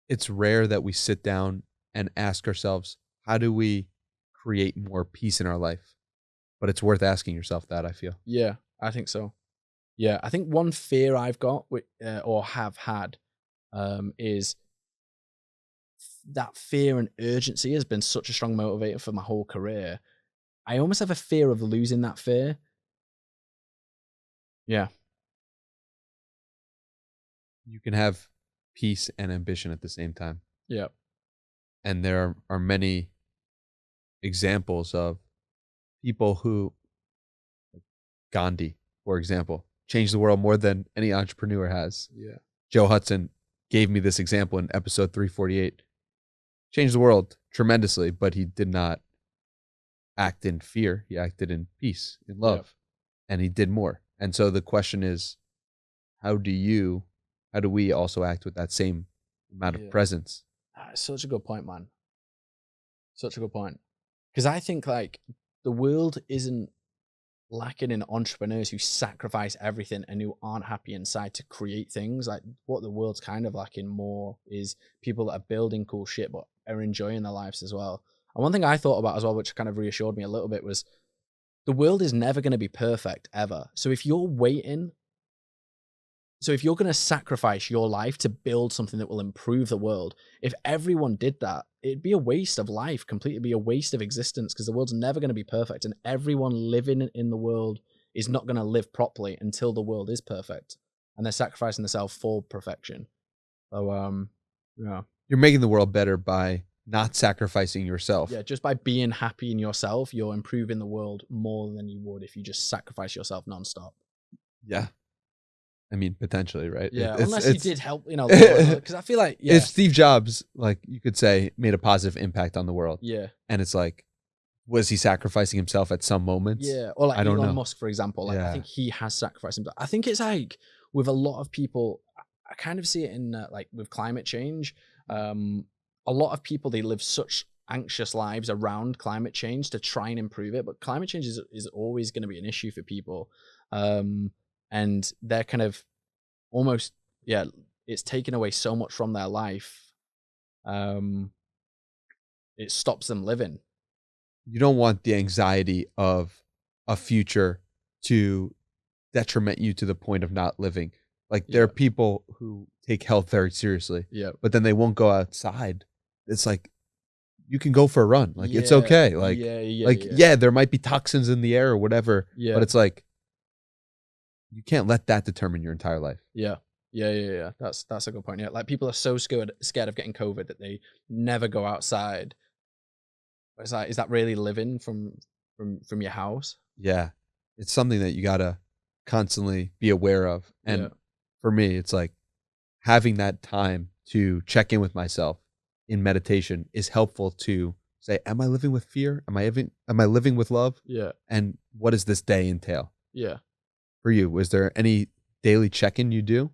it's rare that we sit down and ask ourselves, how do we create more peace in our life? But it's worth asking yourself that, I feel.
Yeah, I think so. Yeah, I think one fear I've got or have had is that fear and urgency has been such a strong motivator for my whole career. I almost have a fear of losing that fear. Yeah.
You can have peace and ambition at the same time.
Yeah.
And there are many examples of people who, like Gandhi, for example, changed the world more than any entrepreneur has.
Yeah.
Joe Hudson gave me this example in episode 348. Changed the world tremendously, but he did not act in fear. He acted in peace, in love,
Yep.
and he did more. And so the question is, how do we also act with that same amount of presence?
Such a good point, man. Such a good point. Because I think like the world isn't lacking in entrepreneurs who sacrifice everything and who aren't happy inside to create things. Like what the world's kind of lacking more is people that are building cool shit but are enjoying their lives as well. And one thing I thought about as well, which kind of reassured me a little bit, was the world is never going to be perfect ever. So if you're going to sacrifice your life to build something that will improve the world, if everyone did that, it'd be a waste of life, completely be a waste of existence, because the world's never going to be perfect, and everyone living in the world is not going to live properly until the world is perfect, and they're sacrificing themselves for perfection. So, yeah.
You're making the world better by not sacrificing yourself.
Yeah, just by being happy in yourself, you're improving the world more than you would if you just sacrifice yourself nonstop.
Yeah. I mean, potentially, right?
Yeah, unless you did help, because I feel like, yeah.
If Steve Jobs, like you could say, made a positive impact on the world.
Yeah.
And it's like, was he sacrificing himself at some moments?
Yeah, or like
I don't
Elon
know.
Musk, for example. Like, I think he has sacrificed himself. I think it's like with a lot of people, I kind of see it in like with climate change. A lot of people, they live such anxious lives around climate change to try and improve it, but climate change is always going to be an issue for people. And they're kind of almost, yeah, it's taken away so much from their life. It stops them living.
You don't want the anxiety of a future to detriment you to the point of not living. Like there are people who take health very seriously, but then they won't go outside. It's like, you can go for a run. Like, it's okay. Like, there might be toxins in the air or whatever, but it's like, you can't let that determine your entire life.
Yeah. That's a good point. Yeah. Like people are so scared of getting COVID that they never go outside. It's like, is that really living from your house?
Yeah. It's something that you gotta constantly be aware of. And for me, it's like having that time to check in with myself in meditation is helpful to say, am I living with fear? Am I living with love?
Yeah.
And what does this day entail?
Yeah.
For you, was there any daily check-in you do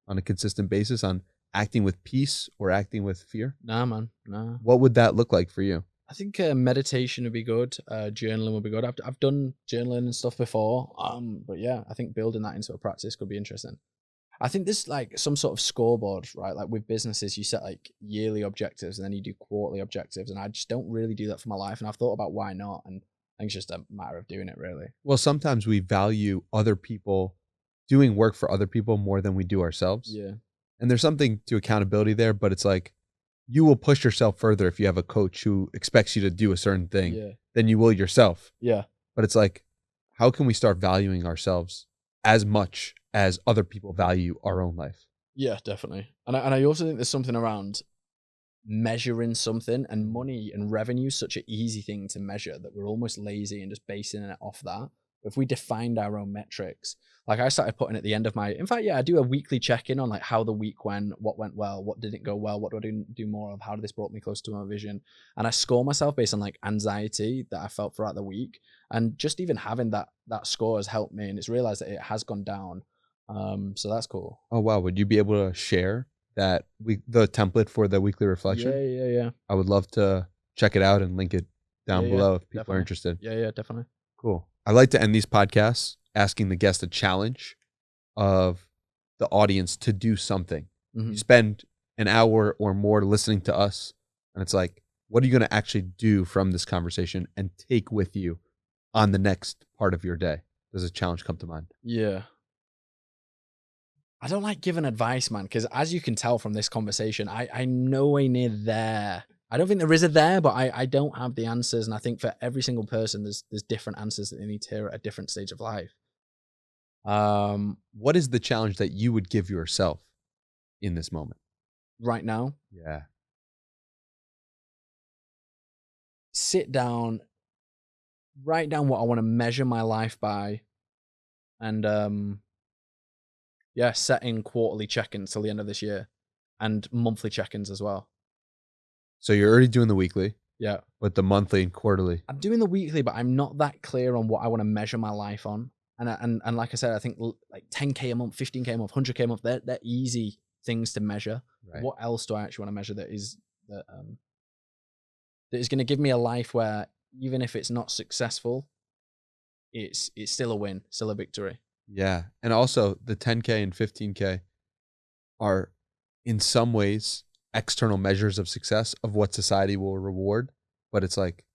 on a consistent basis on acting with peace or acting with fear?
Nah, man. Nah.
What would that look like for you?
I think meditation would be good. Journaling would be good. I've done journaling and stuff before. But yeah, I think building that into a practice could be interesting. I think there's like some sort of scoreboard, right? Like with businesses, you set like yearly objectives and then you do quarterly objectives. And I just don't really do that for my life. And I've thought about why not. And I think it's just a matter of doing it, really.
Well, sometimes we value other people, doing work for other people more than we do ourselves.
Yeah.
And there's something to accountability there, but it's like, you will push yourself further if you have a coach who expects you to do a certain thing than you will yourself.
Yeah.
But it's like, how can we start valuing ourselves as much as other people value our own life?
Yeah, definitely. And I also think there's something around measuring something, and money and revenue is such an easy thing to measure that we're almost lazy and just basing it off that. If we defined our own metrics, like I started putting at the end of I do a weekly check-in on like how the week went, what went well, what didn't go well, what do I do more of, how did this brought me close to my vision. And I score myself based on like anxiety that I felt throughout the week. And just even having that score has helped me, and it's realized that it has gone down. So that's cool.
Oh, wow. Would you be able to share the template for the weekly reflection.
Yeah.
I would love to check it out and link it down below if people
definitely.
are interested.
Yeah, definitely.
Cool. I like to end these podcasts asking the guest a challenge of the audience to do something. You spend an hour or more listening to us, and it's like, what are you going to actually do from this conversation and take with you on the next part of your day? Does a challenge come to mind?
Yeah. I don't like giving advice, man, because as you can tell from this conversation, I'm nowhere near there. I don't think there is a there, but I don't have the answers. And I think for every single person, there's different answers that they need to hear at a different stage of life.
What is the challenge that you would give yourself in this moment?
Right now?
Yeah.
Sit down, write down what I want to measure my life by, and setting quarterly check-ins till the end of this year and monthly check-ins as well.
So you're already doing the weekly.
Yeah.
But the monthly and quarterly.
I'm doing the weekly, but I'm not that clear on what I want to measure my life on. And like I said, I think like 10K a month, 15K a month, 100K a month, they're easy things to measure.
Right.
What else do I actually want to measure that is going to give me a life where even if it's not successful, it's still a win, still a victory.
Yeah. And also the 10K and 15K are in some ways external measures of success of what society will reward. But it's like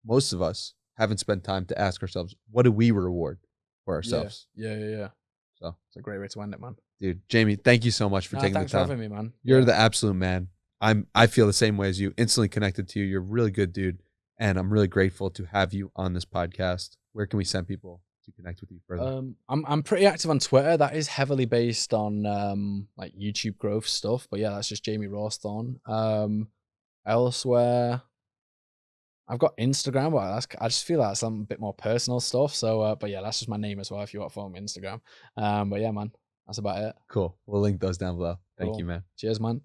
most of us haven't spent time to ask ourselves, what do we reward for ourselves?
Yeah.
So
it's a great way to end it, man.
Dude, Jamie, thank you so much for taking the time.
Thanks for having me, man.
You're the absolute man. I feel the same way as you. Instantly connected to you. You're a really good dude. And I'm really grateful to have you on this podcast. Where can we send people to connect with you further?
I'm pretty active on Twitter. That is heavily based on like YouTube growth stuff. But yeah, that's just Jamie Rawsthorne. Elsewhere, I've got Instagram, but I just feel like that's a bit more personal stuff. So, but yeah, that's just my name as well if you want to follow me on Instagram. But yeah, man, that's about it.
Cool. We'll link those down below. Thank you, man.
Cheers, man.